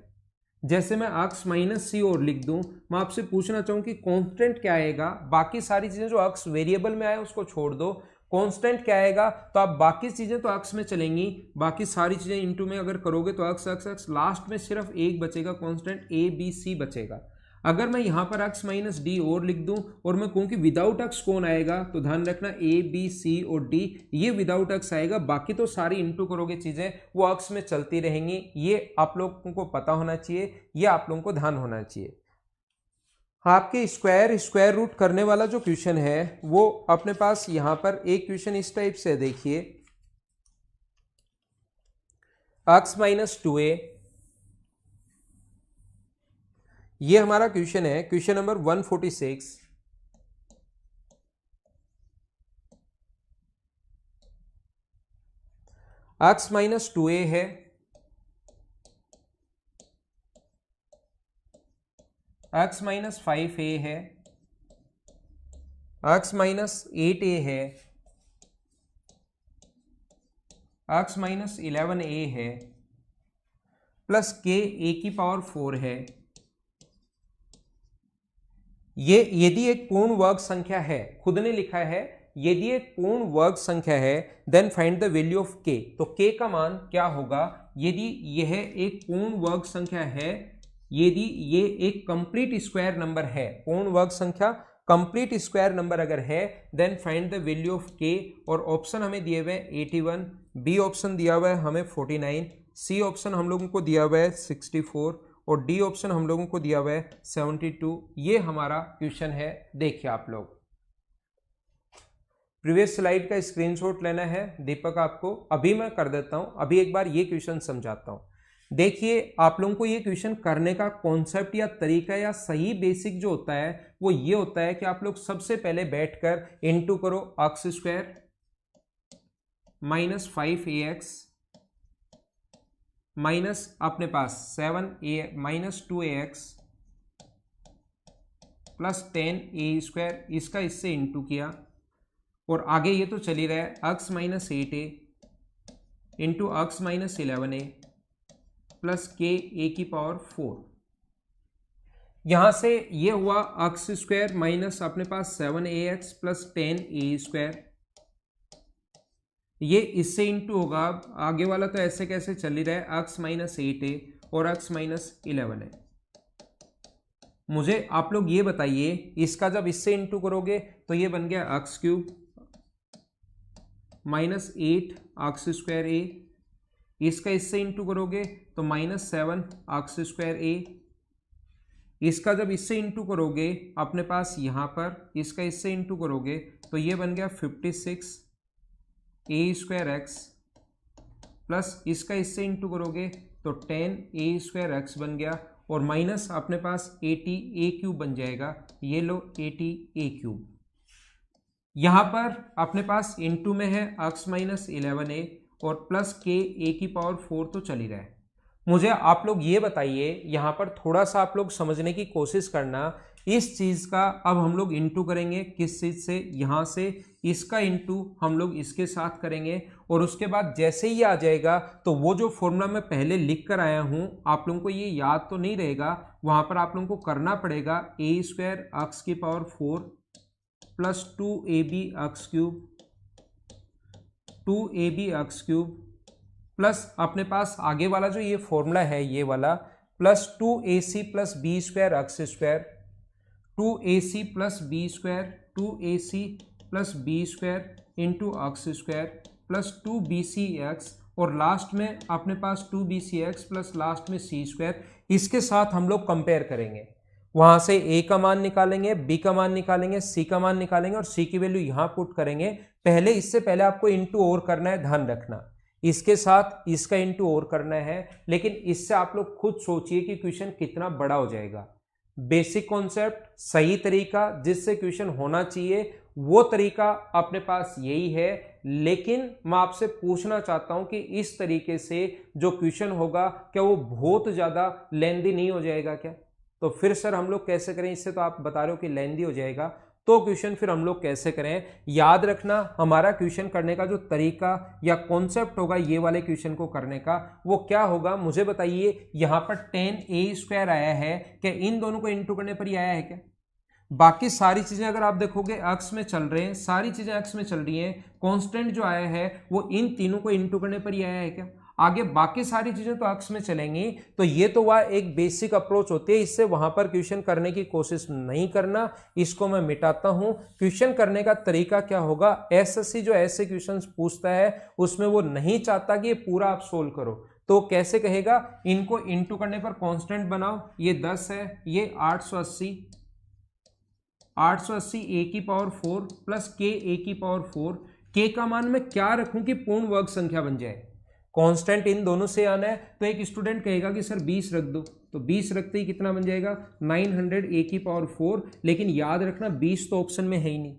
जैसे मैं x माइनस सी और लिख दूं, मैं आपसे पूछना चाहूं कि कांस्टेंट क्या आएगा। बाकी सारी चीजें जो x वेरिएबल में आए उसको छोड़ दो, कांस्टेंट क्या आएगा। तो आप बाकी चीजें तो x में चलेंगी, बाकी सारी चीजें इनटू में अगर करोगे तो x x x लास्ट में सिर्फ एक बचेगा कांस्टेंट, ए बी सी बचेगा। अगर मैं यहाँ पर x माइनस डी और लिख दूं और मैं कहूँ कि विदाउट x कौन आएगा, तो ध्यान रखना a b c और d ये विदाउट x आएगा, बाकी तो सारी इंटू करोगे चीजें वो x में चलती रहेंगी। ये आप लोगों को पता होना चाहिए, ये आप लोगों को ध्यान होना चाहिए। आपके स्क्वायर रूट करने वाला जो क्वेश्चन है वो अपने पास यहाँ पर एक क्वेश्चन इस टाइप से देखिए, x माइनस 2a, ये हमारा क्वेश्चन है, question number 146। x minus 2a है, x माइनस 5a है, x माइनस 8a है, x माइनस 11a है, प्लस k a की पावर 4 है। ये यदि एक पूर्ण वर्ग संख्या है, खुद ने लिखा है यदि एक पूर्ण वर्ग संख्या है then find the value of k। तो k का मान क्या होगा यदि यह एक पूर्ण वर्ग संख्या है, यदि ये एक कंप्लीट स्क्वायर नंबर है, पूर्ण वर्ग संख्या कंप्लीट स्क्वायर नंबर अगर है then find the value of k। और ऑप्शन हमें दिए हुए 81, बी ऑप्शन दिया हुआ है हमें 49, सी ऑप्शन हम लोगों को दिया हुआ है 64 और डी ऑप्शन हम लोगों को दिया हुआ है 72। ये हमारा क्वेश्चन है। देखिए आप लोग प्रीवियस स्लाइड का स्क्रीनशॉट लेना है दीपक आपको, अभी मैं कर देता हूं, अभी एक बार ये क्वेश्चन समझाता हूं। देखिए आप लोगों को ये क्वेश्चन करने का कॉन्सेप्ट या तरीका या सही बेसिक जो होता है वो ये होता है कि आप लोग सबसे पहले बैठकर इनटू करो x square minus 5ax minus अपने पास 7a minus 2ax plus 10a square, इसका इससे इंटू किया और आगे ये तो चली रहा है x minus 8a into x minus 11a plus k a की पावर 4। यहां से ये हुआ x स्क्वायर माइनस अपने पास 7ax प्लस 10a स्क्वायर, ये इससे इंटू होगा, आगे वाला तो ऐसे कैसे चल ही रहा है x माइनस 8a और x माइनस 11a। मुझे आप लोग ये बताइए इसका जब इससे इंटू करोगे तो ये बन गया x cube minus 8x square a, इसका इससे इंटू करोगे तो माइनस 7x स्क्वायर a, इसका जब इससे इंटू करोगे अपने पास यहाँ पर इसका इससे इंटू करोगे तो ये बन गया 56 a स्क्वायर एक्स प्लस इसका इससे इंटू करोगे तो 10 a स्क्वायर एक्स बन गया और माइनस अपने पास 80 a क्यूब बन जाएगा, ये लो 80 a क्यूब। यहां पर अपने पास इंटू में है x माइनस 11a और प्लस k a की पावर 4 तो चल ही रहा है। मुझे आप लोग ये बताइए यहां पर थोड़ा सा आप लोग समझने की कोशिश करना, इस चीज का अब हम लोग इंटू करेंगे किस चीज से, यहां से इसका इंटू हम लोग इसके साथ करेंगे और उसके बाद जैसे ही आ जाएगा तो वो जो फॉर्मूला मैं पहले लिख कर आया हूं आप लोगों को ये याद तो नहीं रहेगा, वहां पर आप लोगों को करना पड़ेगा a स्क्वायर एक्स की power 4 plus 2ab x cube 2ab x cube plus अपने पास आगे वाला जो ये फॉर्मूला है ये वाला plus 2ac plus B square x square 2ac plus B square 2ac plus B square into x square plus 2bcx और लास्ट में अपने पास 2bcx प्लस लास्ट में c स्क्वायर। इसके साथ हम लोग कंपेयर करेंगे, वहां से a का मान निकालेंगे, b का मान निकालेंगे, c का मान निकालेंगे और c की वैल्यू यहां पुट करेंगे। पहले इससे पहले आपको इंटू और करना है, ध्यान रखना इसके साथ इसका इंटू और करना है, लेकिन इससे आप लोग खुद सोचिए कि क्वेश्चन कितना बड़ा हो जाएगा। बेसिक कॉन्सेप्ट, सही तरीका जिससे क्वेश्चन होना चाहिए वो तरीका अपने पास यही है, लेकिन मैं आपसे पूछना चाहता हूं कि इस तरीके से जो क्वेश्चन होगा क्या वो बहुत ज्यादा लेंदी नहीं हो जाएगा क्या? तो फिर सर हम लोग कैसे करें, इससे तो आप बता रहे हो कि लेंदी हो जाएगा, तो क्वेश्चन फिर हम लोग कैसे करें? याद रखना हमारा क्वेश्चन करने का जो तरीका या कॉन्सेप्ट होगा ये वाले क्वेश्चन को करने का वो क्या होगा मुझे बताइए। यहां पर 10a स्क्वायर आया है, क्या इन दोनों को इंटू करने पर ही आया है क्या? बाकी सारी चीजें अगर आप देखोगे एक्स में चल रहे हैं, सारी चीजें एक्स में चल रही हैं, कांस्टेंट जो आया है वो इन तीनों को इंटू करने पर ही आया है क्या? आगे बाकी सारी चीजें तो अक्स में चलेंगी। तो ये तो वह एक बेसिक अप्रोच होती है, इससे वहां पर क्वेश्चन करने की कोशिश नहीं करना। इसको मैं मिटाता हूं। क्वेश्चन करने का तरीका क्या होगा, एसएससी जो ऐसे क्वेश्चन पूछता है उसमें वो नहीं चाहता कि ये पूरा आप सोल्व करो, तो कैसे कहेगा, इनको इंटू करने पर कांस्टेंट बनाओ, ये 10 है, ये 880 ए की पावर 4 प्लस के ए की पावर 4। के का मान मैं क्या रखूं कि पूर्ण वर्ग संख्या बन जाए, कांस्टेंट इन दोनों से आना है। तो एक स्टूडेंट कहेगा कि सर 20 रख दो, तो 20 रखते ही कितना बन जाएगा 900 ए की पावर 4। लेकिन याद रखना 20 तो ऑप्शन में है ही नहीं।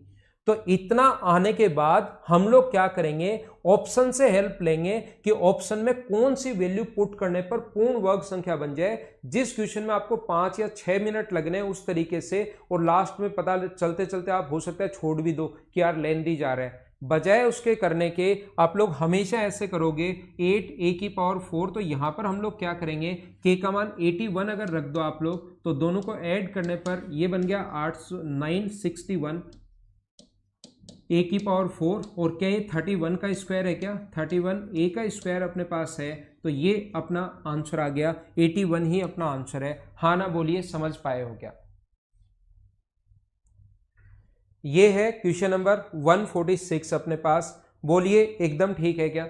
तो इतना आने के बाद हम लोग क्या करेंगे, ऑप्शन से हेल्प लेंगे कि ऑप्शन में कौन सी वैल्यू पुट करने पर पूर्ण वर्ग संख्या बन जाए। जिस क्वेश्चन में आपको 5 या 6 मिनट लगने उस तरीके से, और लास्ट में पता चलते चलते आप हो सकता है छोड़ भी दो कि यार लेंदी जा रहा है, बजाय उसके करने के आप लोग हमेशा ऐसे करोगे 8 ए की पावर 4। तो यहां पर हम लोग क्या करेंगे, के का मान 81 अगर रख दो आप लोग, तो दोनों को ऐड करने पर ये बन गया 961 ए की पावर 4। और क्या ये 31 का स्क्वायर है, क्या 31 ए का स्क्वायर अपने पास है, तो ये अपना आंसर आ गया, 81 ही अपना आंसर है। हाँ ना बोलिए, समझ पाए हो क्या। ये है क्वेश्चन नंबर 146 अपने पास, बोलिए एकदम ठीक है क्या।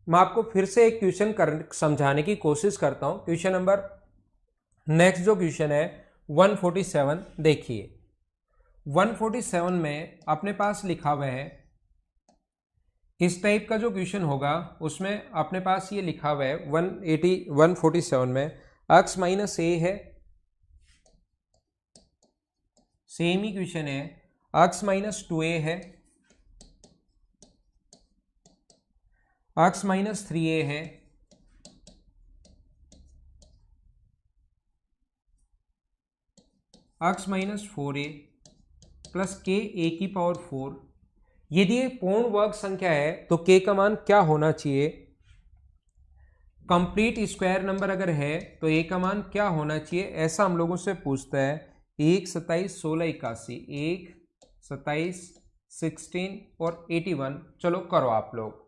मैं आपको फिर से एक क्वेश्चन समझाने की कोशिश करता हूं। क्वेश्चन नंबर नेक्स्ट जो क्वेश्चन है 147, देखिए 147 में अपने पास लिखा हुआ है, इस टाइप का जो क्वेश्चन होगा उसमें अपने पास ये लिखा हुआ है 147 में x माइनस ए है, सेम ही क्वेश्चन है x माइनस 2a है, x माइनस 3a है, x माइनस 4a प्लस के ए की पावर 4। यदि ये पूर्ण वर्ग संख्या है तो k का मान क्या होना चाहिए, कंप्लीट स्क्वायर नंबर अगर है तो a का मान क्या होना चाहिए, ऐसा हम लोगों से पूछता है। 1, 27, 16, 81, 1, 27, 16 और 81। चलो करो आप लोग।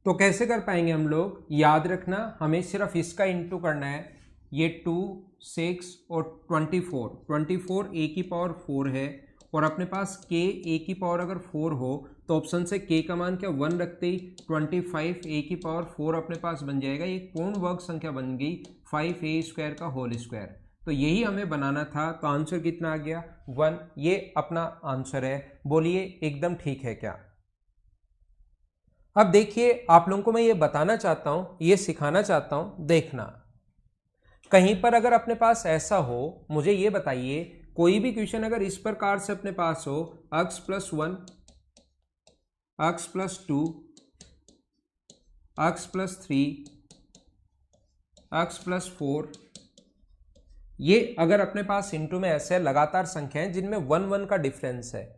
तो कैसे कर पाएंगे हम लोग, याद रखना हमें सिर्फ इसका इंटू करना है। ये 2, 6 और 24 ए की पावर 4 है, और अपने पास के ए की पावर अगर 4 हो तो ऑप्शन से के का मान क्या 1 रखते ही 25 ए की पावर 4 अपने पास बन जाएगा। ये पूर्ण वर्ग संख्या बन गई 5a स्क्वायर का होल स्क्वायर। तो यही हमें बनाना था, तो आंसर कितना आ गया 1। ये अपना आंसर है, बोलिए एकदम ठीक है क्या। अब देखिए आप लोगों को मैं ये बताना चाहता हूं, ये सिखाना चाहता हूं, देखना कहीं पर अगर अपने पास ऐसा हो, मुझे ये बताइए कोई भी क्वेश्चन अगर इस प्रकार से अपने पास हो, x plus 1, x plus 2, x plus 3, x plus 4, ये अगर अपने पास इंटू में ऐसे लगातार संख्याएं जिनमें 1 1 का डिफरेंस है,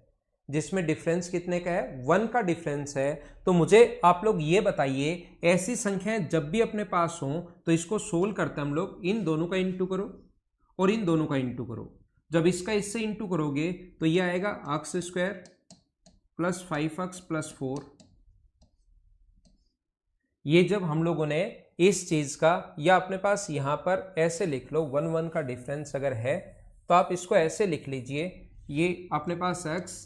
जिसमें डिफरेंस कितने का है 1 का डिफरेंस है, तो मुझे आप लोग ये बताइए ऐसी संख्याएं जब भी अपने पास हो तो इसको सोल्व करते हम लोग, इन दोनों का इंटू करो और इन दोनों का इंटू करो। जब इसका इससे इंटू करोगे तो ये आएगा x square plus 5x plus 4। ये जब हम लोगों ने इस चीज का, या अपने पास यहां पर ऐसे लिख लो 1 1 का डिफरेंस अगर है तो आप इसको ऐसे लिख लीजिए, ये अपने पास x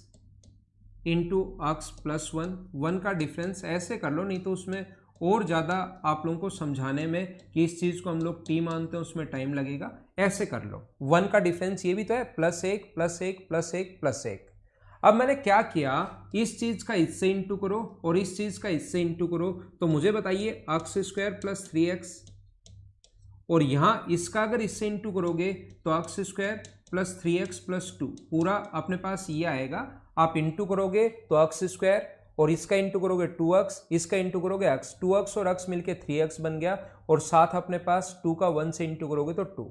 इंटू एक्स प्लस 1, 1 का डिफरेंस ऐसे कर लो, नहीं तो उसमें और ज़्यादा आप लोगों को समझाने में कि इस चीज़ को हम लोग टी मानते हैं उसमें टाइम लगेगा, ऐसे कर लो। 1 का डिफरेंस ये भी तो है, +1 +1 +1 +1। अब मैंने क्या किया, इस चीज का इससे इंटू करो और इस चीज का इससे इंटू करो, तो मुझे बताइए एक्स स्क्वायर प्लस 3x, और यहां इसका अगर इससे इंटू करोगे तो x square plus 3x plus 2, पूरा अपने पास ये आएगा। आप इंटू करोगे तो एक्स स्क्वायर और इसका इंटू करोगे 2x, इसका इंटू करोगे x, 2x और x मिलके 3x बन गया, और साथ अपने पास 2 का 1 से इंटू करोगे तो 2।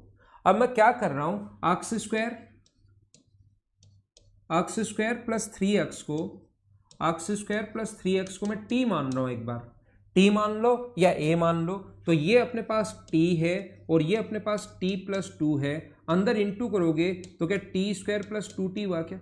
अब मैं क्या कर रहा हूं, एक्स स्क्वायर प्लस 3x को, एक्स स्क्वायर प्लस 3x को मैं t मान रहा हूं, एक बार t मान लो या a मान लो, तो ये अपने पास t है और ये अपने पास t प्लस 2 है, अंदर इंटू करोगे तो क्या टी स्क्वायर प्लस 2t हुआ क्या।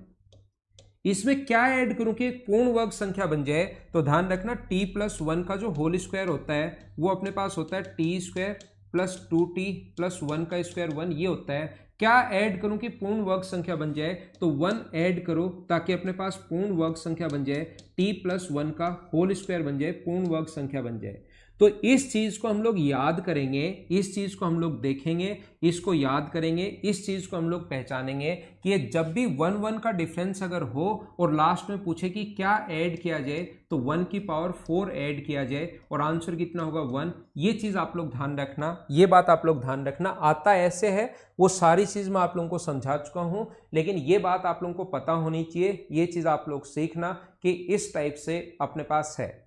इसमें क्या ऐड करूं कि एक पूर्ण वर्ग संख्या बन जाए, तो ध्यान रखना t प्लस 1 का जो होल स्क्वायर होता है वो अपने पास होता है T square plus 2t plus 1 का स्क्वायर 1, ये होता है। क्या ऐड करूं कि पूर्ण वर्ग संख्या बन जाए, तो 1 ऐड करो ताकि अपने पास पूर्ण वर्ग संख्या बन जाए, t प्लस 1 का होल स्क्वायर बन जाए, पूर्ण वर्ग संख्या बन जाए। तो इस चीज को हम लोग याद करेंगे, इस चीज को हम लोग देखेंगे, इसको याद करेंगे, इस चीज को हम लोग पहचानेंगे कि ये जब भी 1 1 का डिफरेंस अगर हो और लास्ट में पूछे कि क्या ऐड किया जाए, तो 1 की पावर 4 ऐड किया जाए और आंसर कितना होगा 1। ये चीज आप लोग ध्यान रखना, ये बात आप लोग ध्यान रखना। आता ऐसे है, वो सारी चीज मैं आप लोगों को समझा चुका हूं, लेकिन ये बात आप लोगों को पता होनी चाहिए, ये चीज आप लोग सीखना कि इस टाइप से अपने पास है।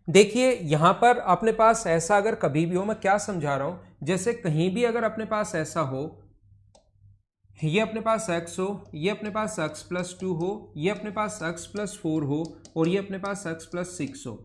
देखिए यहां पर अपने पास ऐसा अगर कभी भी हो, मैं क्या समझा रहा हूं, जैसे कहीं भी अगर अपने पास ऐसा हो, ये अपने पास x हो, ये अपने पास x प्लस 2 हो, ये अपने पास x प्लस 4 हो और ये अपने पास x प्लस 6 हो,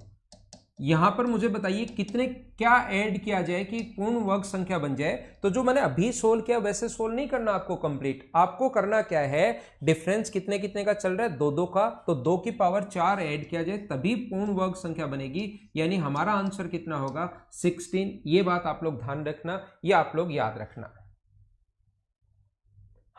यहां पर मुझे बताइए कितने क्या ऐड किया जाए कि पूर्ण वर्ग संख्या बन जाए। तो जो मैंने अभी सोल्व किया वैसे सोल्व नहीं करना आपको कंप्लीट, आपको करना क्या है, डिफरेंस कितने कितने का चल रहा है, 2 2 का, तो 2 की पावर 4 ऐड किया जाए तभी पूर्ण वर्ग संख्या बनेगी, यानी हमारा आंसर कितना होगा 16। ये बात आप लोग ध्यान रखना, ये आप लोग याद रखना।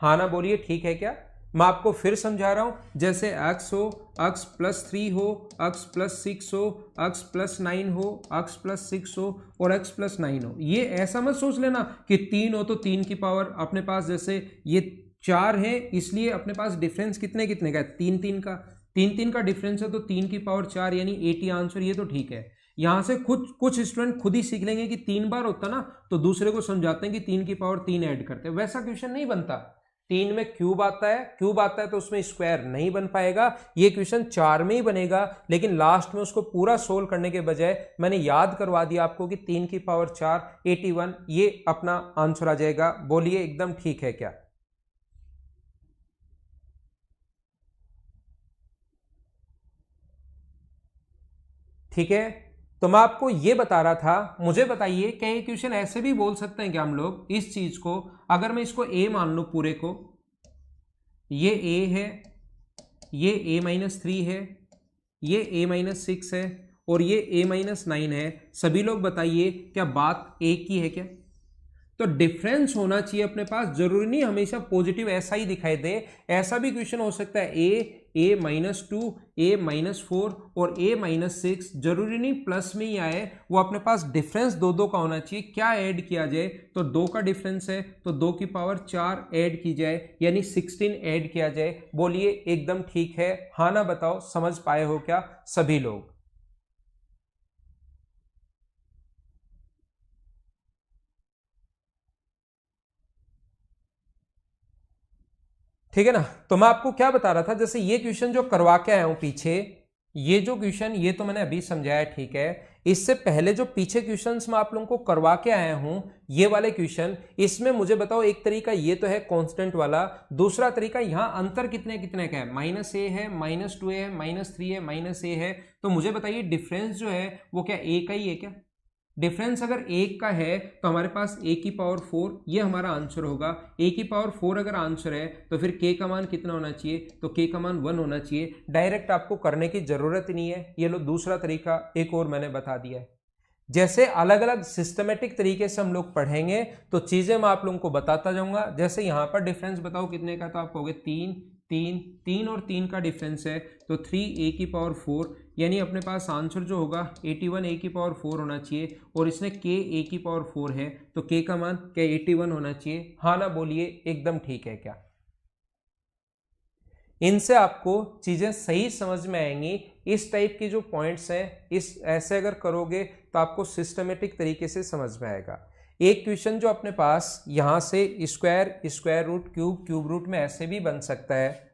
हाँ ना बोलिए, ठीक है क्या। मैं आपको फिर समझा रहा हूं, जैसे x हो, x प्लस 3 हो, x प्लस 6 हो, x प्लस 9 हो, x प्लस 6 हो और x प्लस 9 हो। ये ऐसा मत सोच लेना कि 3 हो तो 3 की पावर अपने पास, जैसे ये 4 है इसलिए अपने पास डिफरेंस कितने कितने का है, 3 3 का, 3 3 का डिफरेंस है तो 3 की पावर 4 यानी 80 आंसर। ये तो ठीक है, यहां से खुद कुछ स्टूडेंट खुद ही सीख लेंगे कि 3 बार होता ना तो दूसरे को समझाते हैं कि 3 की पावर 3 ऐड करते हैं, वैसा क्वेश्चन नहीं बनता। 3 में क्यूब आता है, क्यूब आता है तो उसमें स्क्वायर नहीं बन पाएगा, ये क्वेश्चन 4 में ही बनेगा, लेकिन लास्ट में उसको पूरा सोल्व करने के बजाय मैंने याद करवा दिया आपको कि 3 की पावर 4 81, ये अपना आंसर आ जाएगा। बोलिए एकदम ठीक है क्या। ठीक है, तो मैं आपको ये बता रहा था, मुझे बताइए क्या ये क्वेश्चन ऐसे भी बोल सकते हैं क्या हम लोग इस चीज को, अगर मैं इसको a मान लूं पूरे को, ये a है, ये a-3 है, ये a-6 है और ये a-9 है, सभी लोग बताइए क्या बात एक ही है क्या। तो डिफरेंस होना चाहिए अपने पास, जरूरी नहीं हमेशा पॉजिटिव ऐसा ही दिखाई दे, ऐसा भी क्वेश्चन हो सकता है a-2, a-4 और a-6, जरूरी नहीं प्लस में ही आए, वो अपने पास डिफरेंस 2 2 का होना चाहिए। क्या ऐड किया जाए, तो 2 का डिफरेंस है तो 2 की पावर 4 ऐड की जाए यानी 16 ऐड किया जाए। बोलिए एकदम ठीक है, हाँ ना बताओ, समझ पाए हो क्या सभी लोग। ठीक है ना, तो मैं आपको क्या बता रहा था, जैसे ये क्वेश्चन जो करवा के आया हूं पीछे, ये जो क्वेश्चन ये तो मैंने अभी समझाया, ठीक है। इससे पहले जो पीछे क्वेश्चंस मैं आप लोगों को करवा के आया हूं, ये वाले क्वेश्चन, इसमें मुझे बताओ, एक तरीका ये तो है कांस्टेंट वाला, दूसरा तरीका यहां अंतर कितने कितने का है, -a है, -2a है, -3 है, -a है, तो मुझे बताइए डिफरेंस जो है वो क्या a का ही है क्या। डिफरेंस अगर एक का है तो हमारे पास a की पावर 4, ये हमारा आंसर होगा। a की पावर 4 अगर आंसर है तो फिर k का मान कितना होना चाहिए, तो k का मान 1 होना चाहिए। डायरेक्ट आपको करने की जरूरत ही नहीं है, ये लो दूसरा तरीका एक और मैंने बता दिया है। जैसे अलग अलग सिस्टमेटिक तरीके से हम लोग पढ़ेंगे तो चीजें मैं आप लोगों को बताता जाऊंगा। जैसे यहां पर डिफरेंस बताओ कितने का, तो आप कहोगे 3 3 3 और 3 का डिफरेंस है तो 3a की पावर 4, यानी अपने पास आंसर जो होगा 81 a की पावर 4 होना चाहिए, और इसने k a की पावर 4 है तो k का मान क्या 81 होना चाहिए। हाँ ना बोलिए एकदम ठीक है क्या। इनसे आपको चीजें सही समझ में आएंगी। इस टाइप के जो पॉइंट्स हैं, इस ऐसे अगर करोगे तो आपको सिस्टमेटिक तरीके से समझ में आएगा। एक क्वेश्चन जो अपने पास यहां से square, square root, cube, cube root में ऐसे भी बन सकता है।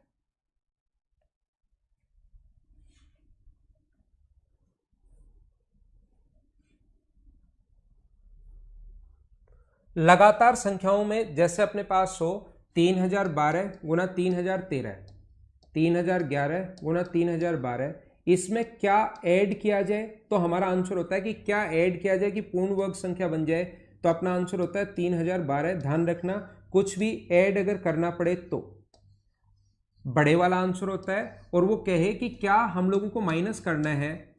लगातार संख्याओं में जैसे अपने पास हो 3012 गुना 3013, 3011 गुना 3012, इसमें क्या ऐड किया जाए तो हमारा आंसर होता है कि क्या ऐड किया जाए कि पूर्ण वर्ग संख्या बन जाए, तो अपना आंसर होता है 3012। ध्यान रखना कुछ भी ऐड अगर करना पड़े तो बड़े वाला आंसर होता है, और वो कहे कि क्या हम लोगों को माइनस करना है,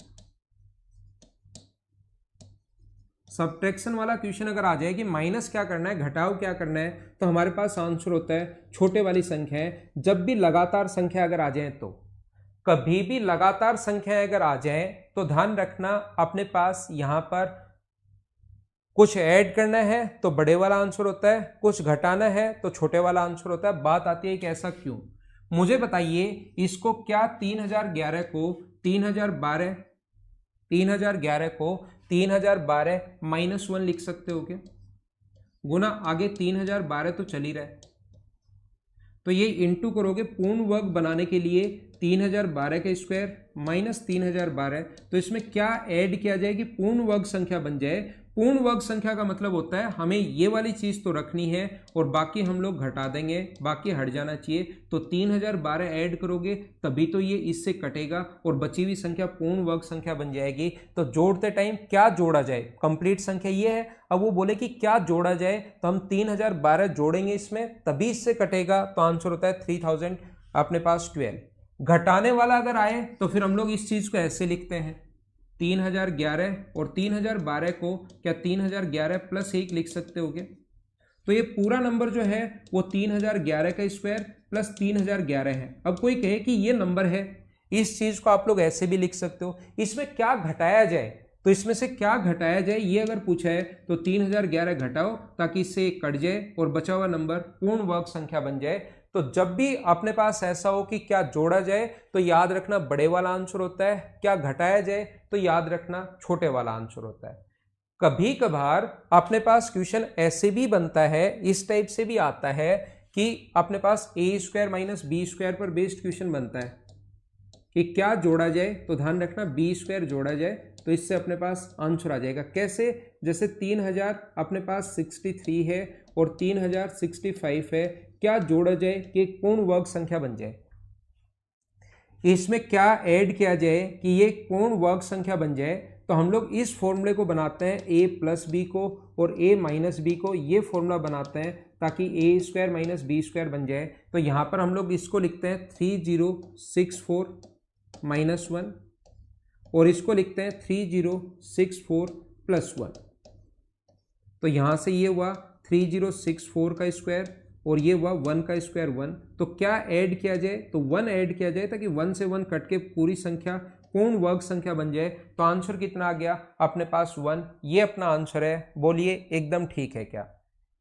सब्ट्रैक्शन वाला क्वेश्चन अगर आ जाए कि माइनस क्या करना है, घटाव क्या करना है, तो हमारे पास आंसर होता है छोटे वाली संख्या है। जब भी लगातार संख्या अगर आ जाए, तो कभी भी लगातार संख्या अगर आ जाए तो ध्यान रखना अपने पास यहां पर कुछ ऐड करना है तो बड़े वाला आंसर होता है, कुछ घटाना है तो छोटे वाला आंसर होता है। बात आती है कि ऐसा क्यों, मुझे बताइए इसको क्या 3011 को 3012, 3011 को 3012 -1 लिख सकते हो क्या? गुना आगे 3012 तो चल ही रहा है, तो ये इंटू करोगे पूर्ण वर्ग बनाने के लिए 3012 का स्क्वायर माइनस 3012, तो इसमें क्या ऐड किया जाए कि पूर्ण वर्ग संख्या बन जाए। पूर्ण वर्ग संख्या का मतलब होता है हमें ये वाली चीज तो रखनी है और बाकी हम लोग घटा देंगे, बाकी हट जाना चाहिए। तो 3012 ऐड करोगे तभी तो ये इससे कटेगा और बची हुई संख्या पूर्ण वर्ग संख्या बन जाएगी। तो जोड़ते टाइम क्या जोड़ा जाए, कंप्लीट संख्या ये है। अब वो बोले कि क्या जोड़ा जाए, तो हम 3012 जोड़ेंगे इसमें तभी इससे कटेगा, तो आंसर होता है 3000 अपने पास 12। घटाने वाला अगर आए तो फिर हम लोग इस चीज को ऐसे लिखते हैं 3011 और 3012 को क्या 3011 प्लस 1 लिख सकते हो क्या? तो ये पूरा नंबर जो है वो 3011 का स्क्वायर प्लस 3011 है। अब कोई कहे कि ये नंबर है, इस चीज को आप लोग ऐसे भी लिख सकते हो। इसमें क्या घटाया जाए, तो इसमें से क्या घटाया जाए ये अगर पूछा है तो 3011 घटाओ ताकि इससे कट जाए और बचा हुआ नंबर पूर्ण वर्ग संख्या बन जाए। तो जब भी अपने पास ऐसा हो कि क्या जोड़ा जाए तो याद रखना बड़े वाला आंसर होता है, क्या घटाया जाए तो याद रखना छोटे वाला आंसर होता है। कभी कभार अपने पास क्वेश्चन ऐसे भी बनता है, इस टाइप से भी आता है कि अपने पास A square minus B square पर बेस्ड क्वेश्चन बनता है कि क्या जोड़ा जाए, तो ध्यान रखना बी स्क्वायर जोड़ा जाए तो इससे अपने पास आंसर आ जाएगा। कैसे, जैसे 3000 अपने पास 63 है और 3000 65 है, क्या जोड़ा जाए कि पूर्ण वर्ग संख्या बन जाए। इसमें क्या ऐड किया जाए कि ये पूर्ण वर्ग संख्या बन जाए, तो हम लोग इस फॉर्मूले को बनाते हैं a प्लस बी को और a माइनस बी को, ये फॉर्मूला बनाते हैं ताकि ए स्क्वायर माइनस बी स्क्वायर बन जाए। तो यहाँ पर हम लोग इसको लिखते हैं 3064 माइनस 1 और इसको लिखते हैं 3064 प्लस 1। तो यहाँ से ये हुआ 3064 का स्क्वायर और ये हुआ 1 का स्क्वायर 1। तो क्या ऐड किया जाए, तो 1 ऐड किया जाए ताकि 1 से 1 कट के पूरी संख्या पूर्ण वर्ग संख्या बन जाए। तो आंसर कितना आ गया अपने पास 1, ये अपना आंसर है। बोलिए एकदम ठीक है क्या?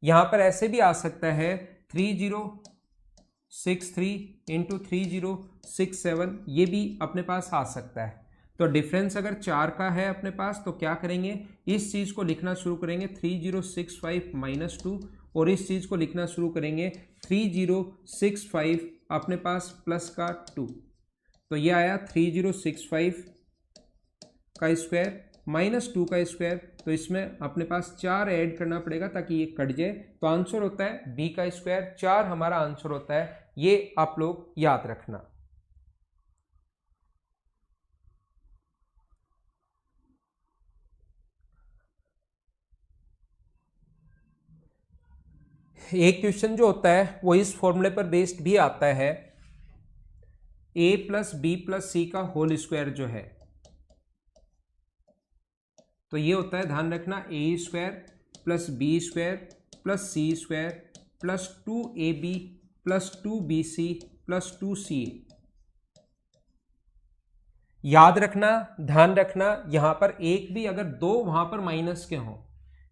यहां पर ऐसे भी आ सकता है 3063 इंटू 3067, ये भी अपने पास आ सकता है। तो डिफरेंस अगर 4 का है अपने पास तो क्या करेंगे, इस चीज को लिखना शुरू करेंगे 3065 माइनस 2 और इस चीज को लिखना शुरू करेंगे 3065 अपने पास प्लस का 2। तो ये आया 3065 का स्क्वायर माइनस 2 का स्क्वायर, तो इसमें अपने पास 4 ऐड करना पड़ेगा ताकि ये कट जाए। तो आंसर होता है b का स्क्वायर, 4 हमारा आंसर होता है। ये आप लोग याद रखना। एक क्वेश्चन जो होता है वो इस फॉर्मूले पर बेस्ड भी आता है, a प्लस बी प्लस सी का होल स्क्वायर जो है, तो ये होता है, ध्यान रखना, A square plus B square plus C square plus 2ab plus 2bc plus 2ca। याद रखना, ध्यान रखना, यहां पर एक भी अगर दो वहां पर माइनस के हों,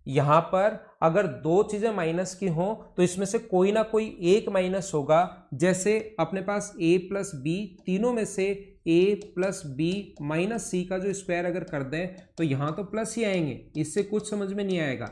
यहां पर अगर दो चीजें माइनस की हों तो इसमें से कोई ना कोई एक माइनस होगा। जैसे अपने पास a प्लस बी, तीनों में से a प्लस बी माइनस सी का जो स्क्वायर अगर कर दें तो यहां तो प्लस ही आएंगे, इससे कुछ समझ में नहीं आएगा।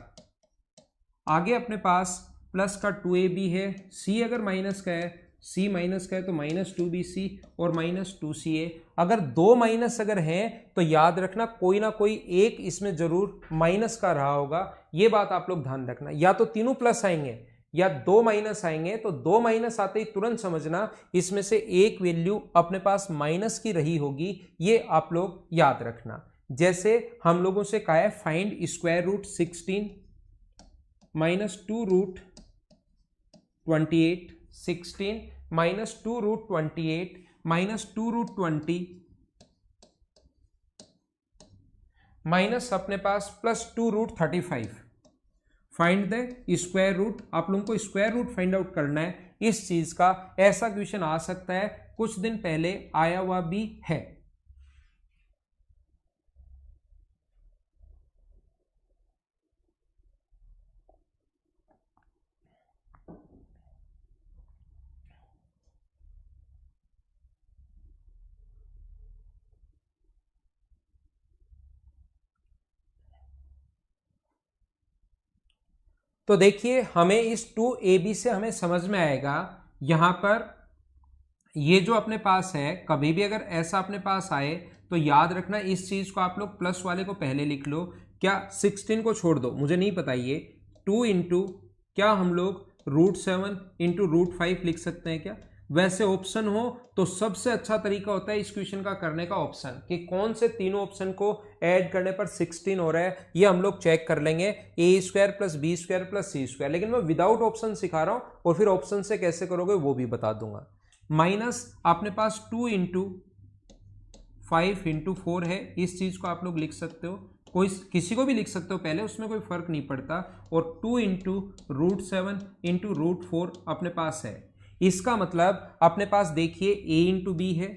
आगे अपने पास प्लस का 2ab है, c अगर माइनस का है, c माइनस का है तो माइनस 2bc और माइनस 2ca। अगर दो माइनस अगर हैं तो याद रखना कोई ना कोई एक इसमें जरूर माइनस का रहा होगा, ये बात आप लोग ध्यान रखना। या तो तीनों प्लस आएंगे या दो माइनस आएंगे, तो दो माइनस आते ही तुरंत समझना इसमें से एक वैल्यू अपने पास माइनस की रही होगी, ये आप लोग याद रखना। जैसे हम लोगों से कहा है find square root 16 minus 2 root 28, 16 minus 2 root 28 minus 2 root 20 minus अपने पास plus 2 root 35। Find the square root, आप लोगों को स्क्वायर रूट फाइंड आउट करना है इस चीज का। ऐसा क्वेश्चन आ सकता है, कुछ दिन पहले आया हुआ भी है। तो देखिए हमें इस 2ab से हमें समझ में आएगा, यहां पर ये जो अपने पास है, कभी भी अगर ऐसा अपने पास आए तो याद रखना इस चीज को आप लोग प्लस वाले को पहले लिख लो। क्या 16 को छोड़ दो, मुझे नहीं पता, ये 2 इंटू क्या हम लोग √7 इंटू √5 लिख सकते हैं क्या? वैसे ऑप्शन हो तो सबसे अच्छा तरीका होता है इस क्वेश्चन का करने का ऑप्शन, कि कौन से तीनों ऑप्शन को ऐड करने पर 16 हो रहा है, ये हम लोग चेक कर लेंगे। a² plus b² plus c², लेकिन मैं विदाउट ऑप्शन सिखा रहा हूं और फिर ऑप्शन से कैसे करोगे वो भी बता दूंगा। माइनस अपने पास 2 इंटू 5 इंटू 4 है, इस चीज को आप लोग लिख सकते हो, कोई किसी को भी लिख सकते हो पहले, उसमें कोई फर्क नहीं पड़ता। और 2 इंटू √7 इंटू √4 अपने पास है। इसका मतलब अपने पास देखिए a इंटू बी है,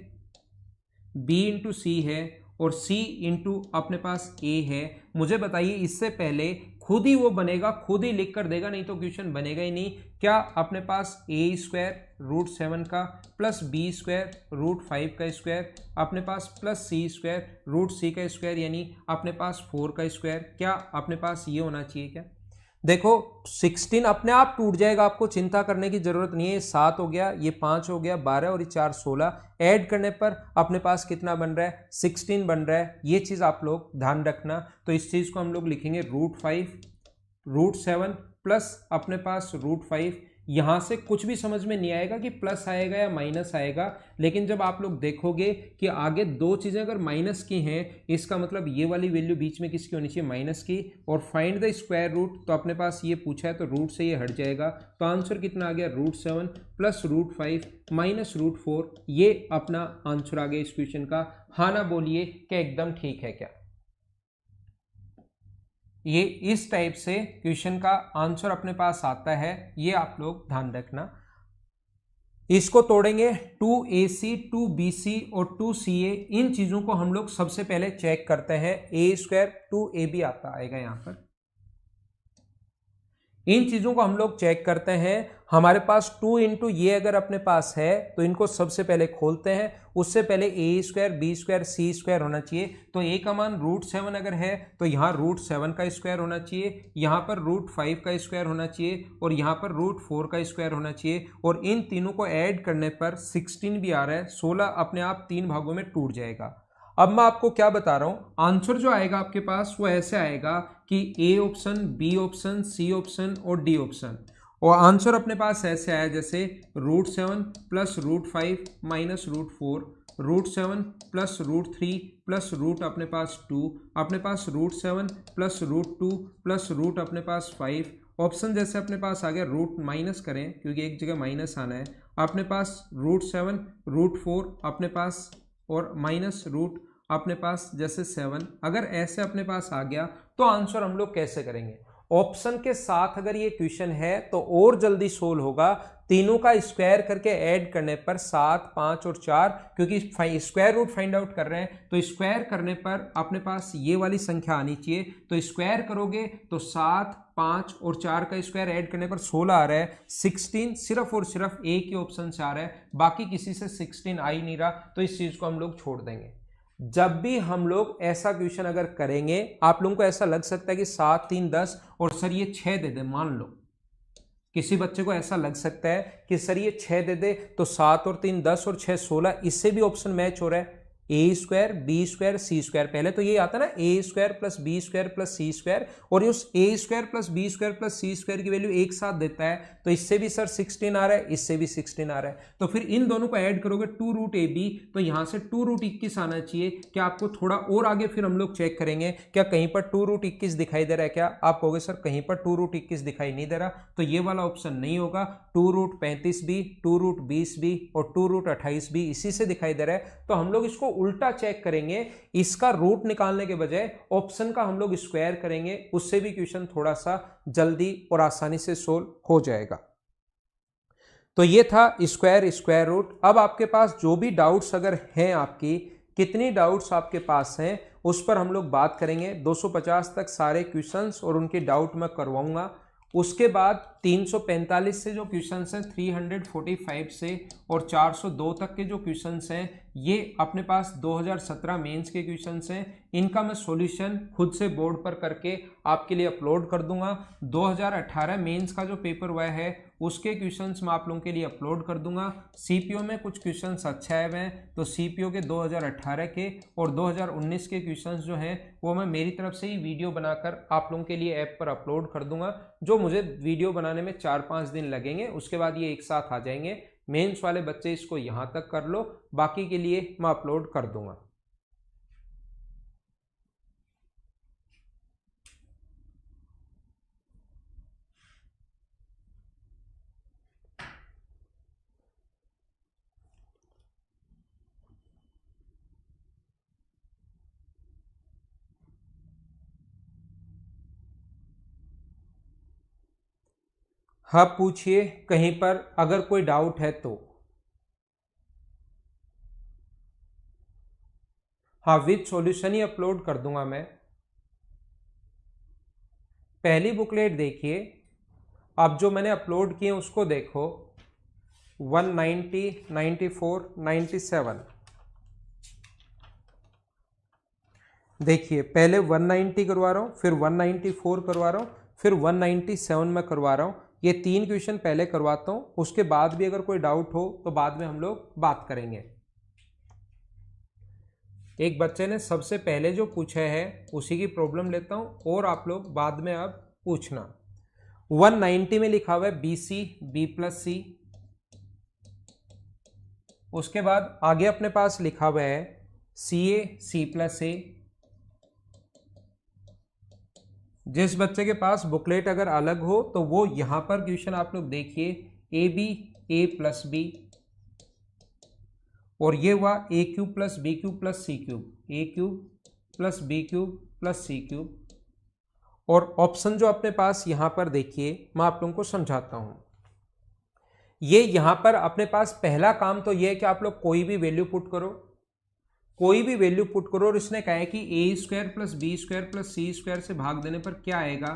b इंटू सी है और c इंटू अपने पास a है। मुझे बताइए इससे पहले खुद ही वो बनेगा, खुद ही लिख कर देगा, नहीं तो क्वेश्चन बनेगा ही नहीं। क्या अपने पास a² √7 का प्लस b² √5 का स्क्वायर, अपने पास प्लस c² √c का स्क्वायर, यानी अपने पास 4 का स्क्वायर, क्या अपने पास ये होना चाहिए क्या? देखो 16 अपने आप टूट जाएगा, आपको चिंता करने की जरूरत नहीं है। 7 हो गया, ये 5 हो गया, 12 और ये 4 16, ऐड करने पर अपने पास कितना बन रहा है? 16 बन रहा है। ये चीज आप लोग ध्यान रखना। तो इस चीज को हम लोग लिखेंगे √5 √7 प्लस अपने पास √5। यहां से कुछ भी समझ में नहीं आएगा कि प्लस आएगा या माइनस आएगा, लेकिन जब आप लोग देखोगे कि आगे दो चीजें अगर माइनस की हैं, इसका मतलब ये वाली वैल्यू बीच में किसकी होनी चाहिए? माइनस की। और फाइंड द स्क्वायर रूट, तो अपने पास ये पूछा है तो रूट से ये हट जाएगा, तो आंसर कितना आ गया? √7 प्लस √5 माइनस √4। ये अपना आंसर आ गया इस क्वेश्चन का। हाँ ना बोलिए क्या एकदम ठीक है क्या? ये इस टाइप से क्वेश्चन का आंसर अपने पास आता है, ये आप लोग ध्यान रखना। इसको तोड़ेंगे 2ac 2bc और 2ca, इन चीजों को हम लोग सबसे पहले चेक करते हैं। a² 2ab आता आएगा यहां पर, इन चीजों को हम लोग चेक करते हैं। हमारे पास 2 इंटू ये अगर अपने पास है तो इनको सबसे पहले खोलते हैं। उससे पहले a² b² c² होना चाहिए। तो a का मान √7 अगर है तो यहाँ √7 का स्क्वायर होना चाहिए, यहाँ पर √5 का स्क्वायर होना चाहिए और यहाँ पर √4 का स्क्वायर होना चाहिए। और इन तीनों को ऐड करने पर 16 भी आ रहा है। 16 अपने आप 3 भागों में टूट जाएगा। अब मैं आपको क्या बता रहा हूं, आंसर जो आएगा आपके पास वो ऐसे आएगा कि A option, B option, C option और डी ऑप्शन। और आंसर अपने पास ऐसे आया जैसे √7 plus √5 minus √4, √7 plus √3 plus root अपने पास 2, अपने पास √7 प्लस √2 प्लस रूट अपने पास 5। ऑप्शन जैसे अपने पास आ गया, रूट माइनस करें क्योंकि एक जगह माइनस आना है, अपने पास √7 √4 अपने पास और माइनस रूट अपने पास जैसे 7। अगर ऐसे अपने पास आ गया तो आंसर हम लोग कैसे करेंगे? ऑप्शन के साथ अगर ये क्वेश्चन है तो और जल्दी सोल्व होगा। तीनों का स्क्वायर करके ऐड करने पर 7, 5 और 4, क्योंकि स्क्वायर रूट फाइंड आउट कर रहे हैं तो स्क्वायर करने पर अपने पास ये वाली संख्या आनी चाहिए। तो स्क्वायर करोगे तो 7, 5 और 4 का स्क्वायर ऐड करने पर 16 आ रहा है। 16 सिर्फ और सिर्फ एक ही ऑप्शन से आ रहा है, बाकी किसी से 16 आ ही नहीं रहा, तो इस चीज को हम लोग छोड़ देंगे। जब भी हम लोग ऐसा क्वेश्चन अगर करेंगे, आप लोगों को ऐसा लग सकता है कि 7, 3, 10 और सर ये 6 दे दे, मान लो किसी बच्चे को ऐसा लग सकता है कि सर ये 6 दे दे तो 7 और 3 10 और 6 16, इससे भी ऑप्शन मैच हो रहा है। A square B square C square, पहले तो ये आता ना A square plus B square plus C square, और ये उस A square plus B square plus C square की वैल्यू एक साथ देता है, तो इससे भी सर 16 आ रहा है, इससे भी 16 आ रहा है। तो फिर इन दोनों को ऐड करोगे 2 रूट ए बी, तो यहां से 2 रूट 21 आना चाहिए। क्या आपको थोड़ा और आगे फिर हम लोग चेक करेंगे क्या कहीं पर 2 रूट 21 दिखाई दे रहा है क्या? आप कहोगे सर कहीं पर 2 रूट 21 दिखाई नहीं दे रहा, तो ये वाला ऑप्शन नहीं होगा। 2 रूट 35 भी, 2 रूट 20 भी और 2 रूट 28 भी इसी से दिखाई दे रहा है। तो हम लोग इसको उल्टा चेक करेंगे, इसका रूट निकालने के बजाय ऑप्शन का हम लोग स्क्वायर करेंगे, उससे भी क्वेश्चन थोड़ा सा जल्दी और आसानी से सोल्व हो जाएगा। तो ये था स्क्वायर स्क्वायर रूट। अब आपके पास जो भी डाउट्स अगर हैं, आपकी कितनी डाउट्स आपके पास हैं उस पर हम लोग बात करेंगे। 250 तक सारे क्वेश्चंस और उनके डाउट मैं करवाऊंगा। उसके बाद 345 से जो क्वेश्चंस हैं, 345 से और 402 तक के जो क्वेश्चंस हैं, ये अपने पास 2017 मेंस के क्वेश्चंस हैं। इनका मैं सॉल्यूशन खुद से बोर्ड पर करके आपके लिए अपलोड कर दूंगा। 2018 मेंस का जो पेपर हुआ है उसके क्वेश्चंस मैं आप लोगों के लिए अपलोड कर दूंगा। सीपीओ में कुछ क्वेश्चंस अच्छे आए हुए हैं, तो सीपीओ के 2018 के और 2019 के क्वेश्चंस जो हैं वो मैं मेरी तरफ से ही वीडियो बनाकर आप लोगों के लिए ऐप पर अपलोड कर दूंगा। जो मुझे वीडियो बनाने में 4-5 दिन लगेंगे, उसके बाद ये एक साथ आ जाएंगे। मेंस वाले बच्चे इसको यहां तक कर लो, बाकी के लिए मैं अपलोड कर दूंगा। हाँ पूछिए, कहीं पर अगर कोई डाउट है तो। हाँ विद सॉल्यूशन ही अपलोड कर दूंगा मैं। पहली बुकलेट देखिए, अब जो मैंने अपलोड किए उसको देखो। 190, 94, 97। देखिए पहले 190 करवा रहा हूँ, फिर 194 करवा रहा हूँ, फिर 197 में करवा रहा हूँ। ये 3 क्वेश्चन पहले करवाता हूँ, उसके बाद भी अगर कोई डाउट हो तो बाद में हम लोग बात करेंगे। एक बच्चे ने सबसे पहले जो पूछा है उसी की प्रॉब्लम लेता हूं और आप लोग बाद में अब पूछना। 190 में लिखा हुआ है BC B प्लस C। उसके बाद आगे अपने पास लिखा हुआ है CA C प्लस A। जिस बच्चे के पास बुकलेट अगर अलग हो तो वो यहां पर क्वेश्चन आप लोग देखिए, AB A प्लस B, और ये हुआ A cube plus B cube plus C cube, A cube plus B cube plus C cube. और ऑप्शन जो अपने पास यहां पर देखिए, मैं आप लोगों को समझाता हूं। ये यहां पर अपने पास पहला काम तो ये है कि आप लोग कोई भी वैल्यू पुट करो, कोई भी वैल्यू पुट करो। और इसने कहा है कि A square plus B square plus C square से भाग देने पर क्या आएगा,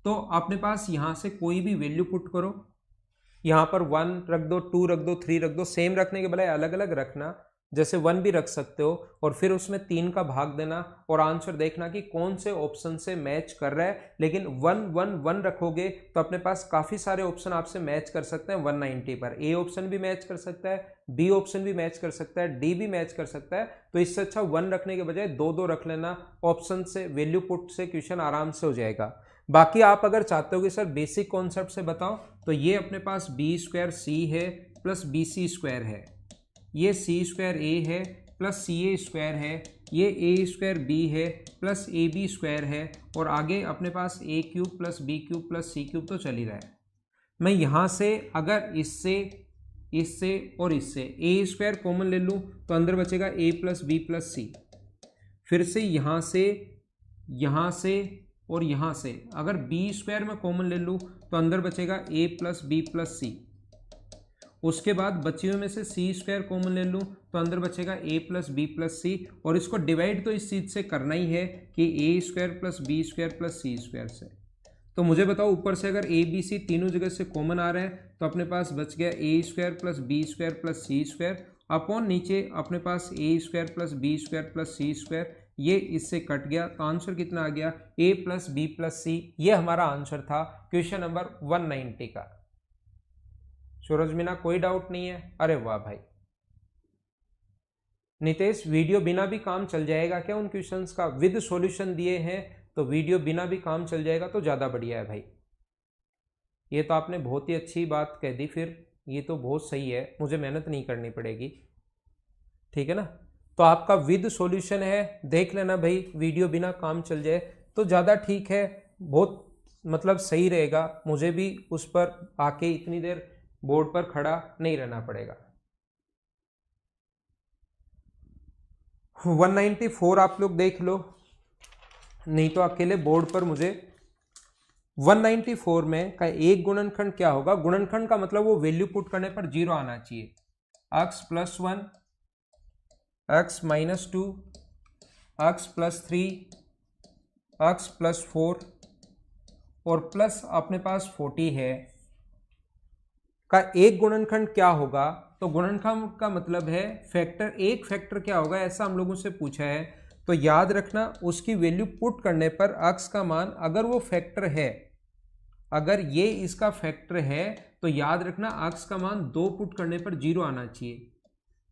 तो अपने पास यहां से कोई भी वैल्यू पुट करो। यहां पर 1 रख दो, 2 रख दो, 3 रख दो, सेम रखने के बजाय अलग अलग रखना, जैसे 1 भी रख सकते हो। और फिर उसमें 3 का भाग देना और आंसर देखना कि कौन से ऑप्शन से मैच कर रहा है। लेकिन 1 1 1 रखोगे तो अपने पास काफी सारे ऑप्शन आपसे मैच कर सकते हैं 190 पर। ए ऑप्शन भी मैच कर सकता है, बी ऑप्शन भी मैच कर सकता है, डी भी मैच कर सकता है। तो इससे अच्छा 1 रखने के बजाय 2 रख लेना, ऑप्शन से वैल्यू पुट से क्वेश्चन आराम से हो जाएगा। बाकी आप अगर चाहते हो कि सर बेसिक कॉन्सेप्ट से बताओ, तो ये अपने पास बी स्क्वायर सी है प्लस बी सी स्क्वायर है, ये सी स्क्वायर ए है प्लस सी ए स्क्वायर है, ये ए स्क्वायर बी है प्लस ए बी स्क्वायर है, और आगे अपने पास A cube plus B cube plus C cube तो चल ही रहा है। मैं यहाँ से अगर इससे इससे और इससे ए स्क्वायर कॉमन ले लूँ तो अंदर बचेगा ए प्लस बी प्लस सी। फिर से यहाँ से और यहाँ से अगर बी स्क्वायर में कॉमन ले लूँ तो अंदर बचेगा ए प्लस बी प्लस सी। उसके बाद बचे हुए में से सी स्क्वायर कॉमन ले लूँ तो अंदर बचेगा ए प्लस बी प्लस सी, और इसको डिवाइड तो इस चीज़ से करना ही है कि A square plus B square plus C square से। तो मुझे बताओ ऊपर से अगर ए बी सी तीनों जगह से कॉमन आ रहे हैं तो अपने पास बच गया A square plus B square plus C square upon नीचे अपने पास A square plus B square plus C square, ये इससे कट गया तो आंसर कितना आ गया A plus B plus C. ये हमारा आंसर था क्वेश्चन नंबर 190 का। सूरज मीना कोई डाउट नहीं है? अरे वाह भाई। नितेश वीडियो बिना भी काम चल जाएगा क्या उन क्वेश्चंस का? विद सॉल्यूशन दिए हैं तो वीडियो बिना भी काम चल जाएगा तो ज़्यादा बढ़िया है भाई। ये तो आपने बहुत ही अच्छी बात कह दी, फिर ये तो बहुत सही है, मुझे मेहनत नहीं करनी पड़ेगी, ठीक है ना। तो आपका विद सॉल्यूशन है, देख लेना भाई, वीडियो बिना काम चल जाए तो ज़्यादा ठीक है, बहुत मतलब सही रहेगा, मुझे भी उस पर आके इतनी देर बोर्ड पर खड़ा नहीं रहना पड़ेगा। 194 आप लोग देख लो, नहीं तो अकेले बोर्ड पर मुझे 194 में का एक गुणनखंड क्या होगा? गुणनखंड का मतलब वो वैल्यू पुट करने पर 0 आना चाहिए। x plus 1, x minus 2, x plus 3, x plus 4 और प्लस अपने पास 40 है का एक गुणनखंड क्या होगा? तो गुणनखंड का मतलब है फैक्टर, एक फैक्टर क्या होगा ऐसा हम लोगों से पूछा है। तो याद रखना उसकी वैल्यू पुट करने पर x का मान अगर वो फैक्टर है, अगर ये इसका फैक्टर है तो याद रखना x का मान 2 पुट करने पर 0 आना चाहिए।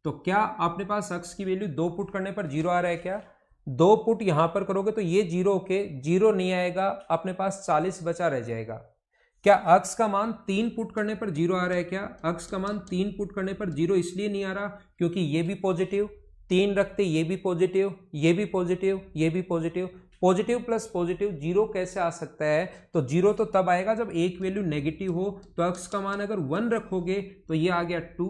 तो क्या अपने पास x की वैल्यू 2 पुट करने पर 0 आ रहा है क्या? 2 पुट यहां पर करोगे तो ये 0 के 0 नहीं आएगा, अपने पास 40 बचा रह जाएगा। क्या x का मान 3 पुट करने पर 0 आ रहा है क्या? x का मान 3 पुट करने पर 0 इसलिए नहीं आ रहा क्योंकि ये भी पॉजिटिव, 3 रखते ये भी पॉजिटिव, ये भी पॉजिटिव, ये भी पॉजिटिव, पॉजिटिव प्लस पॉजिटिव 0 कैसे आ सकता है? तो 0 तो तब आएगा जब एक वैल्यू नेगेटिव हो। तो x का मान अगर 1 रखोगे तो ये आ गया 2,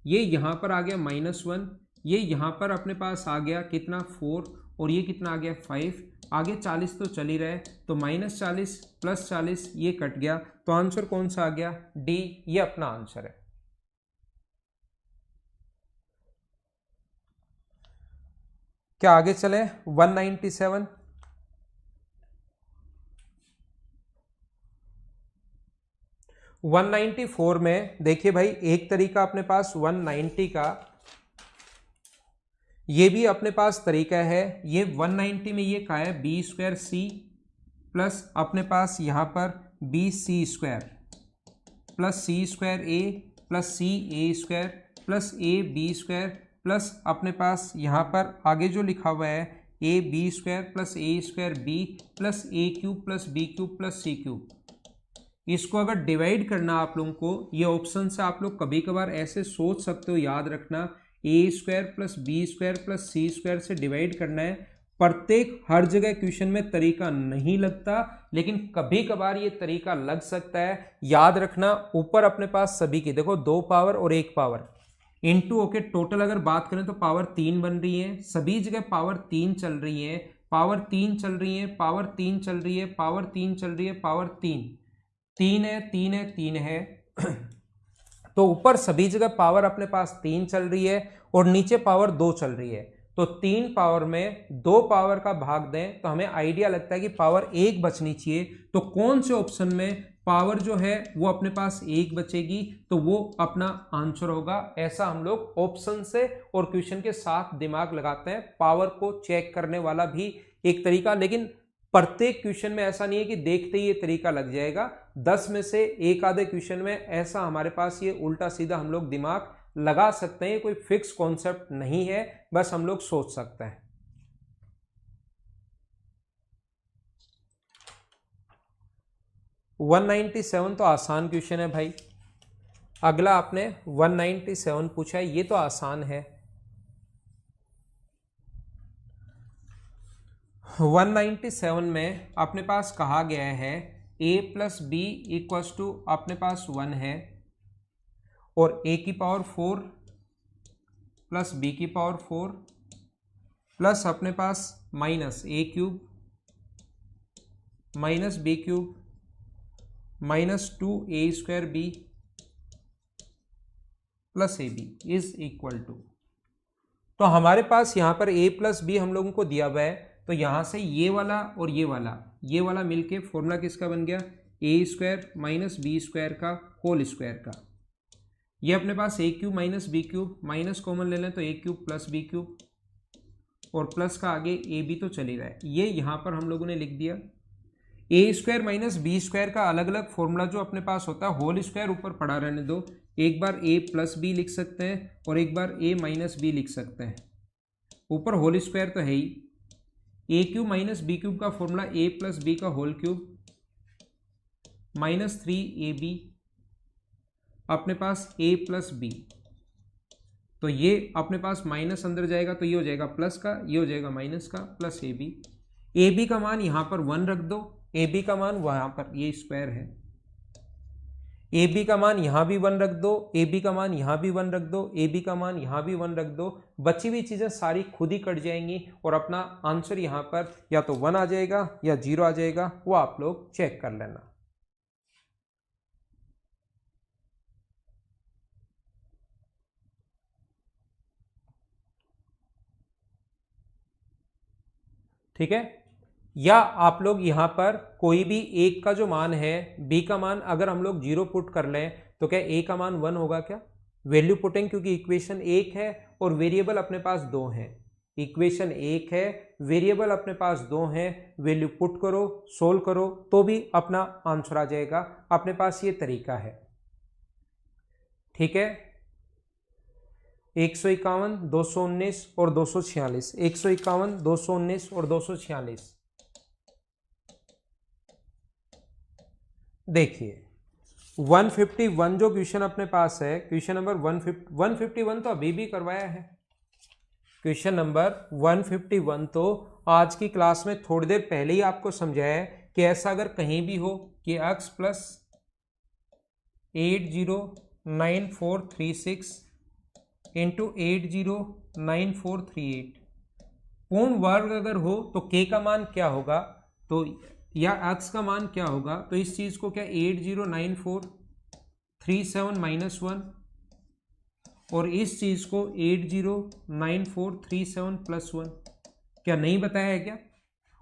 ये यहां पर आ गया -1, ये यहां पर अपने पास आ गया कितना 4 और ये कितना आ गया 5, आगे 40 तो चल ही रहा है तो -40 प्लस 40 ये कट गया, तो आंसर कौन सा आ गया? डी, ये अपना आंसर है। क्या आगे चले? 197 194 में देखिए भाई, एक तरीका अपने पास 190 का, ये भी अपने पास तरीका है। ये 190 में ये क्या है? बी स्क्वायर सी प्लस अपने पास यहाँ पर b c square plus C square A plus C a square plus A B square plus अपने पास यहाँ पर आगे जो लिखा हुआ है a B square plus a square b plus a cube plus B cube plus C cube. इसको अगर डिवाइड करना आप लोगों को, ये ऑप्शन से आप लोग कभी कभार ऐसे सोच सकते हो, याद रखना A square plus B square plus C square से डिवाइड करना है। प्रत्येक हर जगह क्वेश्चन में तरीका नहीं लगता, लेकिन कभी कभार ये तरीका लग सकता है। याद रखना ऊपर अपने पास सभी की देखो 2 पावर और 1 पावर इनटू ओके, टोटल अगर बात करें तो पावर 3 बन रही है, सभी जगह पावर 3 चल रही है, पावर 3 चल रही है, पावर 3 चल रही है, पावर 3 चल रही है, पावर 3 है, 3 है, 3 है तो ऊपर सभी जगह पावर अपने पास 3 चल रही है और नीचे पावर 2 चल रही है। तो 3 पावर में 2 पावर का भाग दें तो हमें आइडिया लगता है कि पावर 1 बचनी चाहिए। तो कौन से ऑप्शन में पावर जो है वो अपने पास 1 बचेगी, तो वो अपना आंसर होगा। ऐसा हम लोग ऑप्शन से और क्वेश्चन के साथ दिमाग लगाते हैं। पावर को चेक करने वाला भी एक तरीका, लेकिन प्रत्येक क्वेश्चन में ऐसा नहीं है कि देखते ही ये तरीका लग जाएगा। 10 में से एक आधे क्वेश्चन में ऐसा हमारे पास ये उल्टा सीधा हम लोग दिमाग लगा सकते हैं। कोई फिक्स कॉन्सेप्ट नहीं है, बस हम लोग सोच सकते हैं। वन 197 तो आसान क्वेश्चन है भाई। अगला आपने 197 पूछा है, ये तो आसान है। 197 में अपने पास कहा गया है a plus B equals to अपने पास 1 है और a की पावर 4 प्लस b की पावर 4 प्लस अपने पास minus a cube minus B cube minus 2a² b plus A B is equal to, तो हमारे पास यहाँ पर a प्लस बी हम लोगों को दिया हुआ है, तो यहाँ से ये वाला और ये वाला मिलके फॉर्मूला किसका बन गया, a² माइनस b² का होल स्क्वायर का। ये अपने पास a cube minus B cube, minus common ले लें तो a cube plus B cube, और प्लस का आगे ए बी तो चल ही रहा है, ये यहाँ पर हम लोगों ने लिख दिया। a² माइनस b² का अलग अलग फॉर्मूला जो अपने पास होता है, होल स्क्वायर ऊपर पड़ा रहने दो, एक बार a प्लस बी लिख सकते हैं और एक बार a माइनस बी लिख सकते हैं, ऊपर होल स्क्वायर तो है ही। ए क्यूब माइनस बी क्यूब का फॉर्मूला a प्लस बी का होल क्यूब माइनस 3ab अपने पास a प्लस बी, तो ये अपने पास माइनस अंदर जाएगा तो ये हो जाएगा प्लस का, ये हो जाएगा माइनस का, प्लस ए बी का मान यहाँ पर 1 रख दो, ए बी का मान वहाँ पर ये स्क्वायर है, ए बी का मान यहाँ भी 1 रख दो, ए बी का मान यहाँ भी 1 रख दो, ए बी का मान यहाँ भी 1 रख दो, बची हुई चीज़ें सारी खुद ही कट जाएंगी और अपना आंसर यहाँ पर या तो 1 आ जाएगा या 0 आ जाएगा, वो आप लोग चेक कर लेना। ठीक है, या आप लोग यहाँ पर कोई भी एक का जो मान है, बी का मान अगर हम लोग 0 पुट कर लें तो क्या ए का मान 1 होगा क्या, वैल्यू पुटिंग, क्योंकि इक्वेशन 1 है और वेरिएबल अपने पास 2 हैं, इक्वेशन 1 है, वेरिएबल अपने पास 2 हैं, वैल्यू पुट करो, सोल्व करो तो भी अपना आंसर आ जाएगा, अपने पास ये तरीका है। ठीक है, 151, 219 और 246, 151, 219 और 246। देखिए 151 जो क्वेश्चन अपने पास है, क्वेश्चन नंबर 151 तो अभी भी करवाया है, क्वेश्चन नंबर 151 तो आज की क्लास में थोड़ी देर पहले ही आपको समझाया है कि ऐसा अगर कहीं भी हो कि x प्लस 809436 इंटू 809438 पूर्ण वर्ग अगर हो तो k का मान क्या होगा, तो या x का मान क्या होगा, तो इस चीज को क्या 809437 माइनस 1 और इस चीज को 809437 प्लस 1, क्या नहीं बताया है क्या।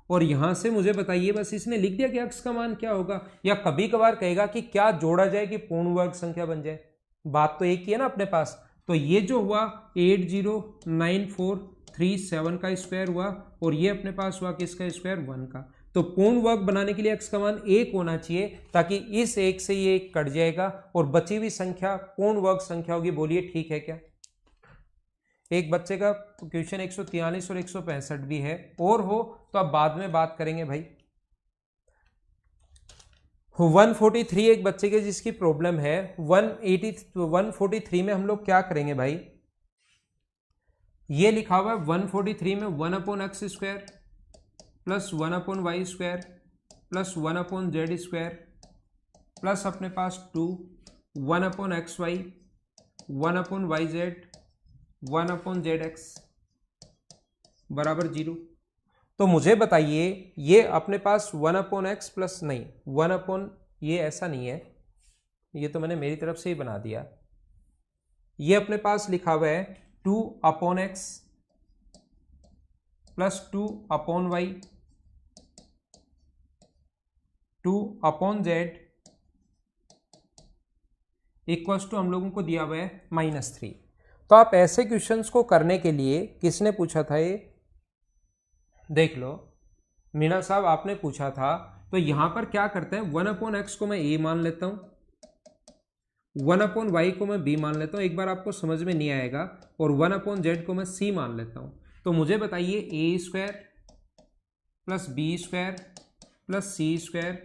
और यहां से मुझे बताइए, बस इसने लिख दिया कि x का मान क्या होगा, या कभी कभार कहेगा कि क्या जोड़ा जाए कि पूर्ण वर्ग संख्या बन जाए, बात तो एक ही है ना अपने पास। तो ये जो हुआ 809437 का स्क्वायर हुआ और ये अपने पास हुआ किसका स्क्वायर, 1 का। तो पूर्ण वर्ग बनाने के लिए x का मान 1 होना चाहिए, ताकि इस 1 से ये 1 कट जाएगा और बची हुई संख्या पूर्ण वर्ग संख्या होगी। बोलिए ठीक है क्या। एक बच्चे का क्वेश्चन 143 और 165 भी है, और हो तो अब बाद में बात करेंगे भाई। 143 एक बच्चे के जिसकी प्रॉब्लम है, 143 में हम लोग क्या करेंगे भाई, ये लिखा हुआ है 143 में 1/x² plus 1/y² plus 1/z² plus अपने पास 2 1/xy 1/yz 1/zx बराबर 0। तो मुझे बताइए, ये अपने पास 1/x प्लस नहीं 1 ये ऐसा नहीं है, ये तो मैंने मेरी तरफ से ही बना दिया, ये अपने पास लिखा हुआ है 2/x plus 2/y 2/z equals to हम लोगों को दिया हुआ है -3। तो आप ऐसे क्वेश्चंस को करने के लिए, किसने पूछा था ये देख लो, मीना साहब आपने पूछा था। तो यहां पर क्या करते हैं, 1/x को मैं a मान लेता हूं, 1/y को मैं b मान लेता हूं, एक बार आपको समझ में नहीं आएगा, और 1/z को मैं c मान लेता हूं। तो मुझे बताइए a² plus b² plus c²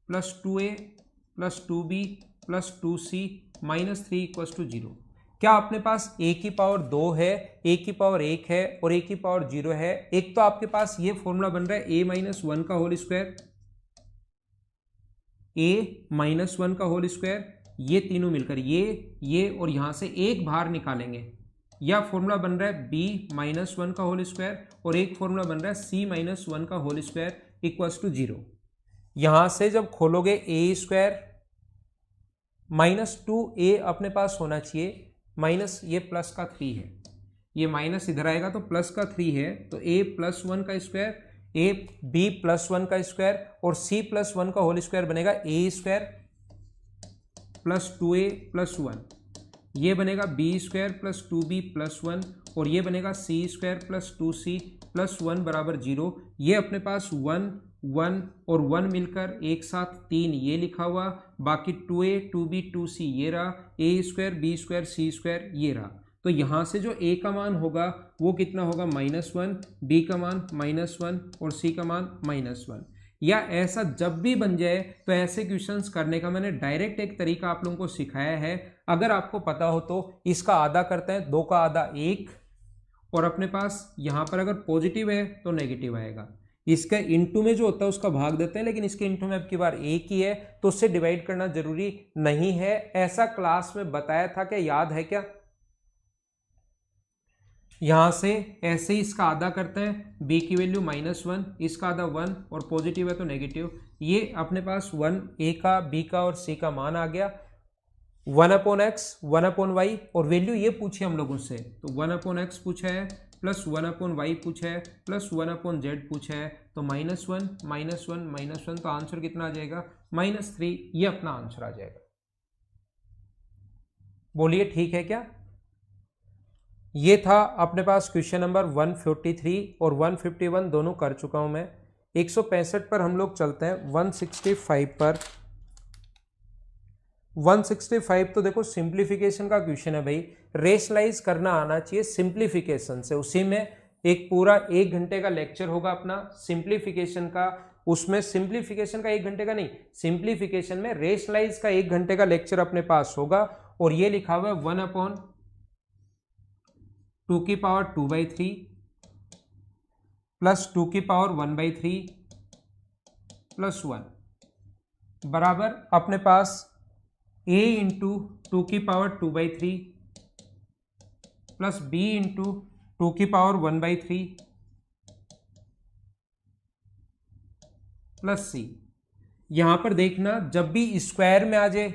plus 2a plus 2b plus 2c -3 equals to 0। क्या अपने पास a की पावर 2 है, a की पावर 1 है और a की पावर 0 है। एक तो आपके पास ये फॉर्मूला बन रहा है a-1 का होल स्क्वायर, a-1 का होल स्क्वायर, ये तीनों मिलकर ये और यहां से एक बाहर निकालेंगे, या फॉर्मूला बन रहा है b-1 का होल स्क्वायर और एक फॉर्मूला बन रहा है c-1 का होल स्क्वायर इक्वल्स टू 0। यहां से जब खोलोगे ए स्क्वायर -2a अपने पास होना चाहिए, माइनस ये प्लस का 3 है, ये माइनस इधर आएगा तो प्लस का 3 है, तो a +1 का स्क्वायर, a b +1 का स्क्वायर और c +1 का होल स्क्वायर बनेगा a स्क्वायर प्लस 2a + 1, ये बनेगा b स्क्वायर प्लस 2b + 1 और ये बनेगा c स्क्वायर प्लस 2c + 1 बराबर 0। ये अपने पास 1 1 और 1 मिलकर एक साथ 3 ये लिखा हुआ, बाकी 2a 2b 2c ये रहा, a square b square c square ये रहा। तो यहां से जो a का मान होगा वो कितना होगा -1, b का मान -1 और c का मान -1। या ऐसा जब भी बन जाए तो ऐसे क्वेश्चंस करने का मैंने डायरेक्ट एक तरीका आप लोगों को सिखाया है, अगर आपको पता हो तो इसका आधा करते हैं, 2 का आधा 1 और अपने पास यहां पर अगर पॉजिटिव है तो नेगेटिव आएगा, इसका इनटू में जो होता है उसका भाग देते हैं, लेकिन इसके इनटू में अब की बार एक ही है तो उससे डिवाइड करना जरूरी नहीं है। ऐसा क्लास में बताया था, क्या याद है क्या? यहां से ऐसे ही इसका आधा करते हैं, b की वैल्यू -1, इसका आधा 1 और पॉजिटिव है तो नेगेटिव, ये अपने पास 1 a का b का और c का मान आ गया, 1/x 1/y और वैल्यू ये पूछी हम लोगों से, तो 1/x पूछा है प्लस 1/y पूछा है प्लस 1/z पूछा है, तो -1 -1 -1 तो आंसर कितना आ जाएगा -3, ये अपना आंसर आ जाएगा। बोलिए ठीक है क्या? ये था अपने पास क्वेश्चन नंबर 143 और 151 दोनों कर चुका हूं मैं। 165 पर हम लोग चलते हैं, 165 पर। 165 तो देखो सिंप्लीफिकेशन का क्वेश्चन है भाई, रेशनलाइज करना आना चाहिए सिंप्लीफिकेशन से, उसी में एक पूरा 1 घंटे का लेक्चर होगा अपना सिंप्लीफिकेशन का, उसमें सिंप्लीफिकेशन का 1 घंटे का नहीं, सिंप्लीफिकेशन में रेशनलाइज का 1 घंटे का लेक्चर अपने पास होगा। और ये लिखा हुआ है 1/2 प्लस 2/1/3 प्लस 1 बराबर अपने पास a into 2/2/3 plus b into 2/1/3 plus c। यहां पर देखना जब भी स्क्वायर में आ जाए,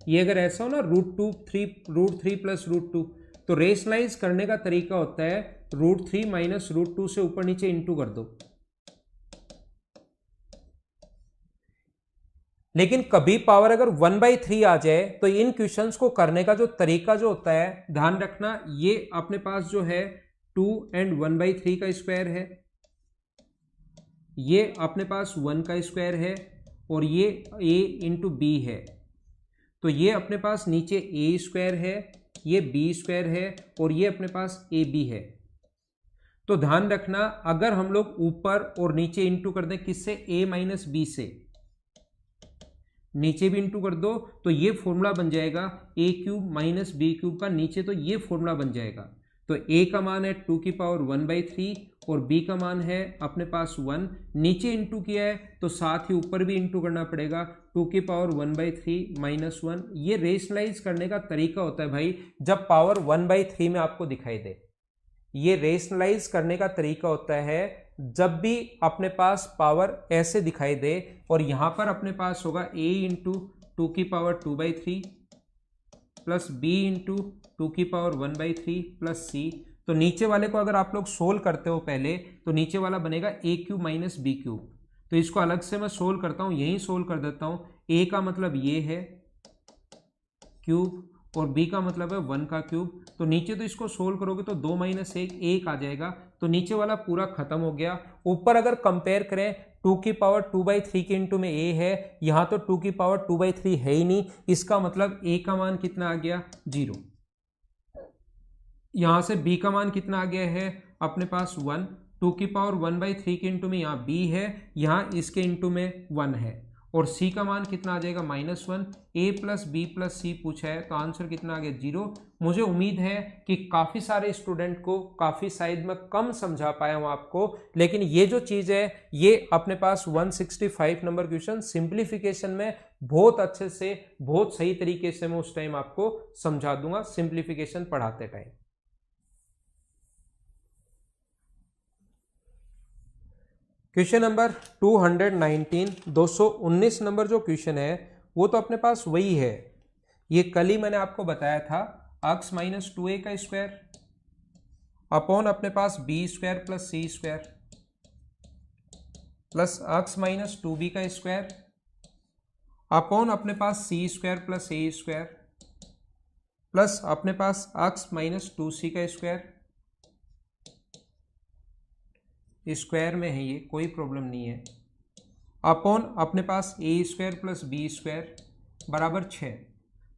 ये अगर ऐसा हो ना √3 प्लस √2, तो रेशनलाइज करने का तरीका होता है √3 माइनस √2 से ऊपर नीचे इंटू कर दो। लेकिन कभी पावर अगर 1/3 आ जाए तो इन क्वेश्चंस को करने का जो तरीका जो होता है, ध्यान रखना, ये अपने पास जो है 2 and 1/3 का स्क्वायर है, ये अपने पास 1 का स्क्वायर है और ये a इंटू बी है, तो ये अपने पास नीचे a स्क्वायर है, ये b स्क्वायर है और ये अपने पास ab है। तो ध्यान रखना अगर हम लोग ऊपर और नीचे इंटू कर दें किससे, a माइनस बी से, नीचे भी इंटू कर दो तो ये फॉर्मूला बन जाएगा a³ माइनस b³ का, नीचे तो ये फॉर्मूला बन जाएगा। तो a का मान है 2/1/3 और b का मान है अपने पास 1, नीचे इंटू किया है तो साथ ही ऊपर भी इंटू करना पड़ेगा 2/1/3 माइनस 1। ये रेशनलाइज करने का तरीका होता है भाई, जब पावर 1/3 में आपको दिखाई दे, ये रेशनलाइज करने का तरीका होता है जब भी अपने पास पावर ऐसे दिखाई दे और यहां पर अपने पास होगा a into 2/2/3 plus b into 2/1/3 plus c। तो नीचे वाले को अगर आप लोग सोल्व करते हो पहले, तो नीचे वाला बनेगा a³ माइनस b³। तो इसको अलग से मैं सोल्व करता हूं, यही सोल्व कर देता हूं। a का मतलब ये है क्यूब और b का मतलब है 1 का क्यूब, तो नीचे तो इसको सोल्व करोगे तो 2 माइनस 1 आ जाएगा, तो नीचे वाला पूरा खत्म हो गया। ऊपर अगर कंपेयर करें 2/2/3 के इंटू में a है, यहां तो 2/2/3 है ही नहीं, इसका मतलब a का मान कितना आ गया 0। यहां से b का मान कितना आ गया है अपने पास 1, 2/1/3 के इंटू में यहाँ b है, यहाँ इसके इंटू में 1 है और c का मान कितना आ जाएगा -1। a प्लस बी प्लस सी पूछा है तो आंसर कितना आ गया 0। मुझे उम्मीद है कि काफ़ी सारे स्टूडेंट को काफ़ी शायद मैं कम समझा पाया हूँ आपको, लेकिन ये जो चीज़ है ये अपने पास 165 नंबर क्वेश्चन सिंप्लीफिकेशन में बहुत अच्छे से बहुत सही तरीके से मैं उस टाइम आपको समझा दूंगा सिंप्लीफिकेशन पढ़ाते टाइम। क्वेश्चन नंबर 219, 219 नंबर जो क्वेश्चन है वो तो अपने पास वही है, ये कल ही मैंने आपको बताया था, x माइनस 2a का स्क्वायर अपॉन अपने पास b square plus c square plus x minus 2b का स्क्वायर अपॉन अपने पास c square plus a square plus अपने पास x माइनस 2c का स्क्वायर, स्क्वायर में है ये, कोई प्रॉब्लम नहीं है, अपॉन अपने पास a square plus b square बराबर 6।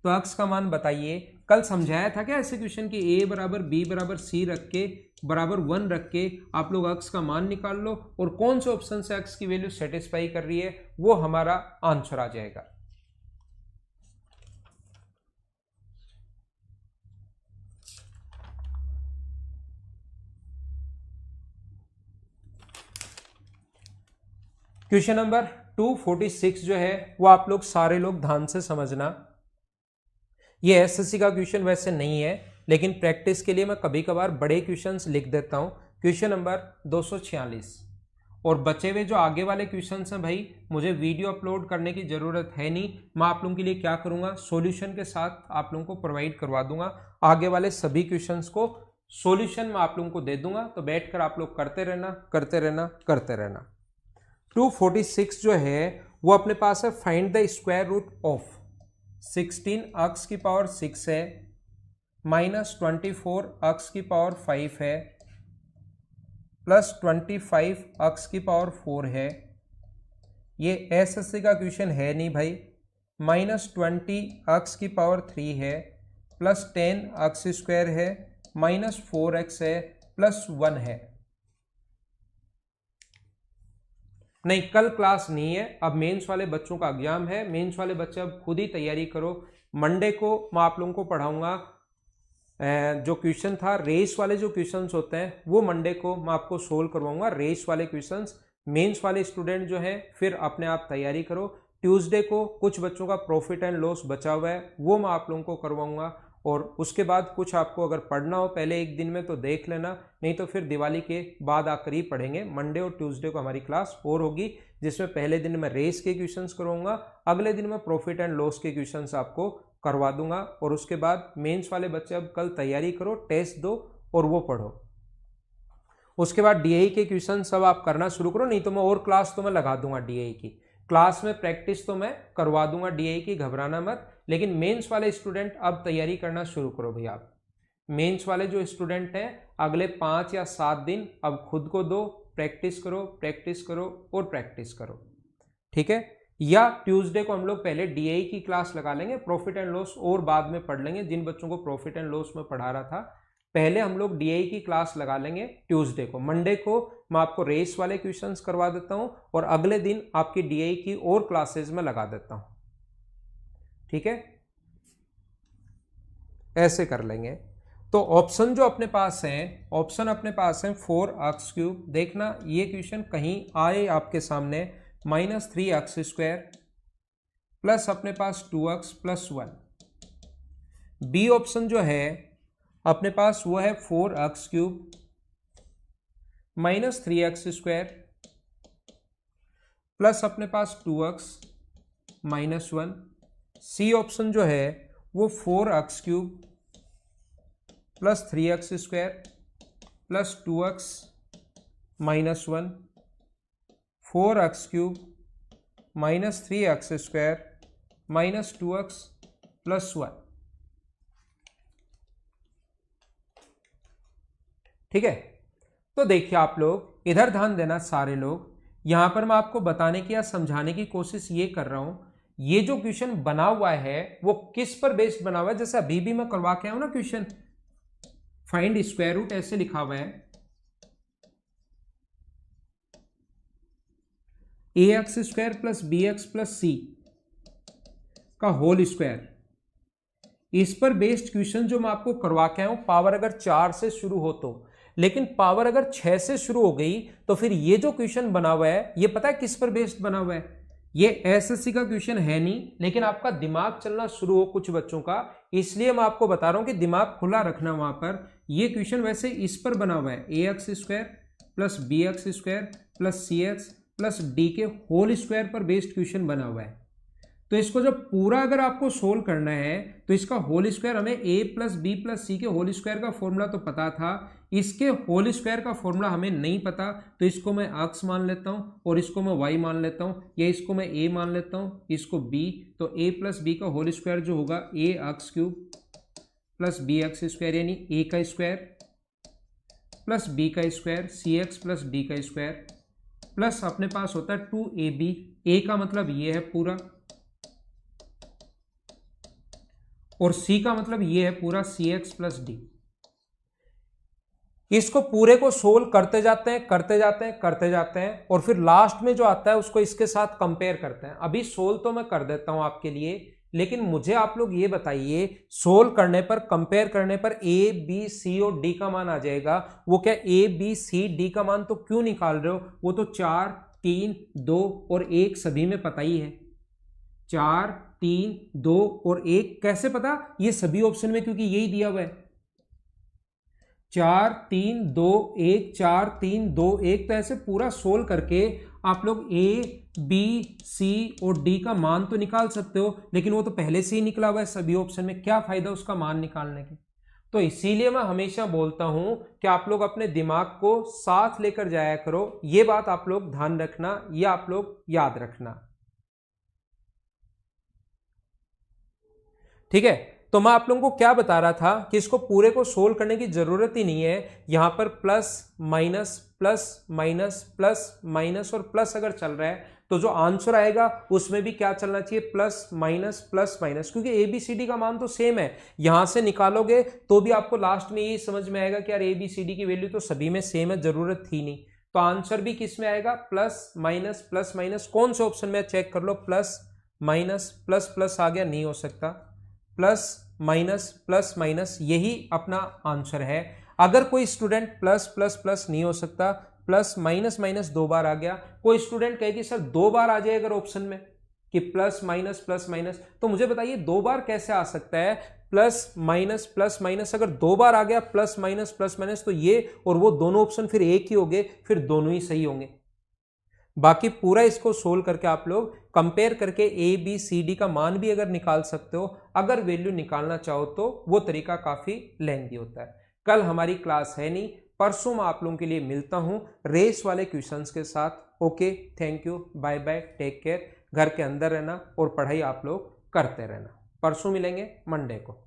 तो x का मान बताइए। कल समझाया था क्या ऐसे क्वेश्चन की a बराबर b बराबर c रख के बराबर 1 रख के आप लोग x का मान निकाल लो और कौन से ऑप्शन से x की वैल्यू सेटिस्फाई कर रही है वो हमारा आंसर आ जाएगा। क्वेश्चन नंबर 246 जो है वो आप लोग सारे लोग ध्यान से समझना। ये एसएससी का क्वेश्चन वैसे नहीं है, लेकिन प्रैक्टिस के लिए मैं कभी कभार बड़े क्वेश्चंस लिख देता हूं। क्वेश्चन नंबर 246 और बचे हुए जो आगे वाले क्वेश्चंस हैं भाई मुझे वीडियो अपलोड करने की जरूरत है नहीं, मैं आप लोगों के लिए क्या करूंगा सॉल्यूशन के साथ आप लोगों को प्रोवाइड करवा दूंगा। आगे वाले सभी क्वेश्चंस को सॉल्यूशन मैं आप लोगों को दे दूंगा, तो बैठकर आप लोग करते रहना करते रहना करते रहना। 246 जो है वो अपने पास है find the square root of 16x की पावर 6 है माइनस 24x की पावर 5 है प्लस 25x की पावर 4 है। ये एसएससी का क्वेश्चन है नहीं भाई। माइनस 20x की पावर 3 है प्लस 10x स्क्वायर है माइनस 4x है प्लस 1 है। नहीं, कल क्लास नहीं है, अब मेंस वाले बच्चों का एग्जाम है, मेंस वाले बच्चे अब खुद ही तैयारी करो। मंडे को मैं आप लोगों को पढ़ाऊंगा जो क्वेश्चन था रेस वाले जो क्वेश्चंस होते हैं वो मंडे को मैं आपको सोल्व करवाऊंगा। रेस वाले क्वेश्चंस मेंस वाले स्टूडेंट जो है फिर अपने आप तैयारी करो। ट्यूसडे को कुछ बच्चों का प्रॉफिट एंड लॉस बचा हुआ है वो मैं आप लोगों को करवाऊंगा, और उसके बाद कुछ आपको अगर पढ़ना हो पहले एक दिन में तो देख लेना, नहीं तो फिर दिवाली के बाद आकर ही पढ़ेंगे। मंडे और ट्यूसडे को हमारी क्लास और होगी जिसमें पहले दिन मैं रेस के क्वेश्चंस करवाऊंगा, अगले दिन मैं प्रॉफिट एंड लॉस के क्वेश्चंस आपको करवा दूंगा। और उसके बाद मेंस वाले बच्चे अब कल तैयारी करो, टेस्ट दो और वो पढ़ो। उसके बाद डीआई के क्वेश्चन सब आप करना शुरू करो, नहीं तो मैं और क्लास तो मैं लगा दूंगा डीआई की क्लास में, प्रैक्टिस तो मैं करवा दूंगा डीआई की, घबराना मत। लेकिन मेंस वाले स्टूडेंट अब तैयारी करना शुरू करो भाई। आप मेंस वाले जो स्टूडेंट हैं अगले 5 या 7 दिन अब खुद को दो, प्रैक्टिस करो प्रैक्टिस करो और प्रैक्टिस करो, ठीक है। या ट्यूसडे को हम लोग पहले डीआई की क्लास लगा लेंगे, प्रॉफिट एंड लॉस और बाद में पढ़ लेंगे। जिन बच्चों को प्रॉफिट एंड लॉस में पढ़ा रहा था पहले हम लोग डीआई की क्लास लगा लेंगे ट्यूसडे को। मंडे को मैं आपको रेस वाले क्वेश्चंस करवा देता हूं और अगले दिन आपकी डीआई की और क्लासेस में लगा देता हूं, ठीक है। ऐसे कर लेंगे। तो ऑप्शन जो अपने पास है, ऑप्शन अपने पास है 4x³ देखना ये क्वेश्चन कहीं आए आपके सामने, माइनस 3x स्क्वायर प्लस अपने पास 2x प्लस 1। बी ऑप्शन जो है अपने पास वो है 4x³ minus 3x square plus अपने पास 2x माइनस 1। सी ऑप्शन जो है वो 4x³ plus 3x square plus 2x minus 1, 4x³ minus 3x square minus 2x plus 1, ठीक है। तो देखिए आप लोग इधर ध्यान देना सारे लोग, यहां पर मैं आपको बताने की या समझाने की कोशिश ये कर रहा हूं ये जो क्वेश्चन बना हुआ है वो किस पर बेस्ड बना हुआ है। जैसे अभी भी मैं करवा के आया हूं ना क्वेश्चन, फाइंड स्क्वायर रूट ऐसे लिखा हुआ है ax square plus bx plus c का होल स्क्वायर। इस पर बेस्ड क्वेश्चन जो मैं आपको करवा के आया हूं, पावर अगर 4 से शुरू हो तो, लेकिन पावर अगर 6 से शुरू हो गई तो फिर ये जो क्वेश्चन बना हुआ है ये पता है किस पर बेस्ड बना हुआ है। ये एसएससी का क्वेश्चन है नहीं, लेकिन आपका दिमाग चलना शुरू हो कुछ बच्चों का, इसलिए मैं आपको बता रहा हूं कि दिमाग खुला रखना। वहां पर ये क्वेश्चन वैसे इस पर बना हुआ है ax square plus B X square plus C X plus D के होल स्क्वायर पर बेस्ड क्वेश्चन बना हुआ है। तो इसको जब पूरा अगर आपको सोल्व करना है तो इसका होल स्क्वायर, हमें ए प्लस बी प्लस सी के होल स्क्वायर का फॉर्मूला तो पता था, इसके होल स्क्वायर का फॉर्मूला हमें नहीं पता। तो इसको मैं एक्स मान लेता हूँ और इसको मैं वाई मान लेता हूँ, या इसको मैं ए मान लेता हूँ, इसको बी। तो ए प्लस बी का होल स्क्वायर जो होगा A X cube plus B X square, यानी ए का स्क्वायर प्लस बी का square C X plus D का स्क्वायर, प्लस अपने पास होता है 2ab। ए का मतलब ये है पूरा और सी का मतलब ये है पूरा सी एक्स प्लस डी। इसको पूरे को सोल्व करते जाते हैं करते जाते हैं करते जाते हैं और फिर लास्ट में जो आता है उसको इसके साथ कंपेयर करते हैं। अभी सोल्व तो मैं कर देता हूं आपके लिए, लेकिन मुझे आप लोग ये बताइए, सोल्व करने पर कंपेयर करने पर ए बी सी और डी का मान आ जाएगा, वो क्या ए बी सी डी का मान तो क्यों निकाल रहे हो? वो तो 4 3 2 और 1 सभी में पता ही है। 4 3 2 और 1 कैसे पता? ये सभी ऑप्शन में क्योंकि यही दिया हुआ है। 4 3 2 1 4 3 2 1। तो ऐसे पूरा सोल्व करके आप लोग ए बी सी और डी का मान तो निकाल सकते हो, लेकिन वो तो पहले से ही निकला हुआ है सभी ऑप्शन में, क्या फायदा उसका मान निकालने के। तो इसीलिए मैं हमेशा बोलता हूं कि आप लोग अपने दिमाग को साथ लेकर जाया करो। ये बात आप लोग ध्यान रखना, ये आप लोग याद रखना, ठीक है। तो मैं आप लोगों को क्या बता रहा था कि इसको पूरे को सोल्व करने की जरूरत ही नहीं है। यहां पर plus minus plus minus plus minus और प्लस अगर चल रहा है तो जो आंसर आएगा उसमें भी क्या चलना चाहिए? प्लस माइनस, क्योंकि ए बी सी डी का मान तो सेम है। यहां से निकालोगे तो भी आपको लास्ट में यही समझ में आएगा कि यार ए बी सी डी की वैल्यू तो सभी में सेम है, जरूरत थी नहीं। तो आंसर भी किस में आएगा? Plus minus. कौन से ऑप्शन में चेक कर लो, प्लस प्लस आ गया, नहीं हो सकता। प्लस माइनस यही अपना आंसर है। अगर कोई स्टूडेंट प्लस नहीं हो सकता, प्लस माइनस 2 बार आ गया। कोई स्टूडेंट कहे कि सर 2 बार आ जाए अगर ऑप्शन में कि प्लस माइनस, तो मुझे बताइए 2 बार कैसे आ सकता है? प्लस माइनस अगर 2 बार आ गया प्लस माइनस तो ये और वो दोनों ऑप्शन फिर एक ही होंगे, फिर दोनों ही सही होंगे। बाकी पूरा इसको सोल्व करके आप लोग कंपेयर करके ए बी सी डी का मान भी अगर निकाल सकते हो, अगर वैल्यू निकालना चाहो तो वो तरीका काफी लेंथी होता है। कल हमारी क्लास है नहीं, परसों मैं आप लोगों के लिए मिलता हूं रेस वाले क्वेश्चंस के साथ। Okay, thank you, bye bye, take care. घर के अंदर रहना और पढ़ाई आप लोग करते रहना। परसों मिलेंगे मंडे को।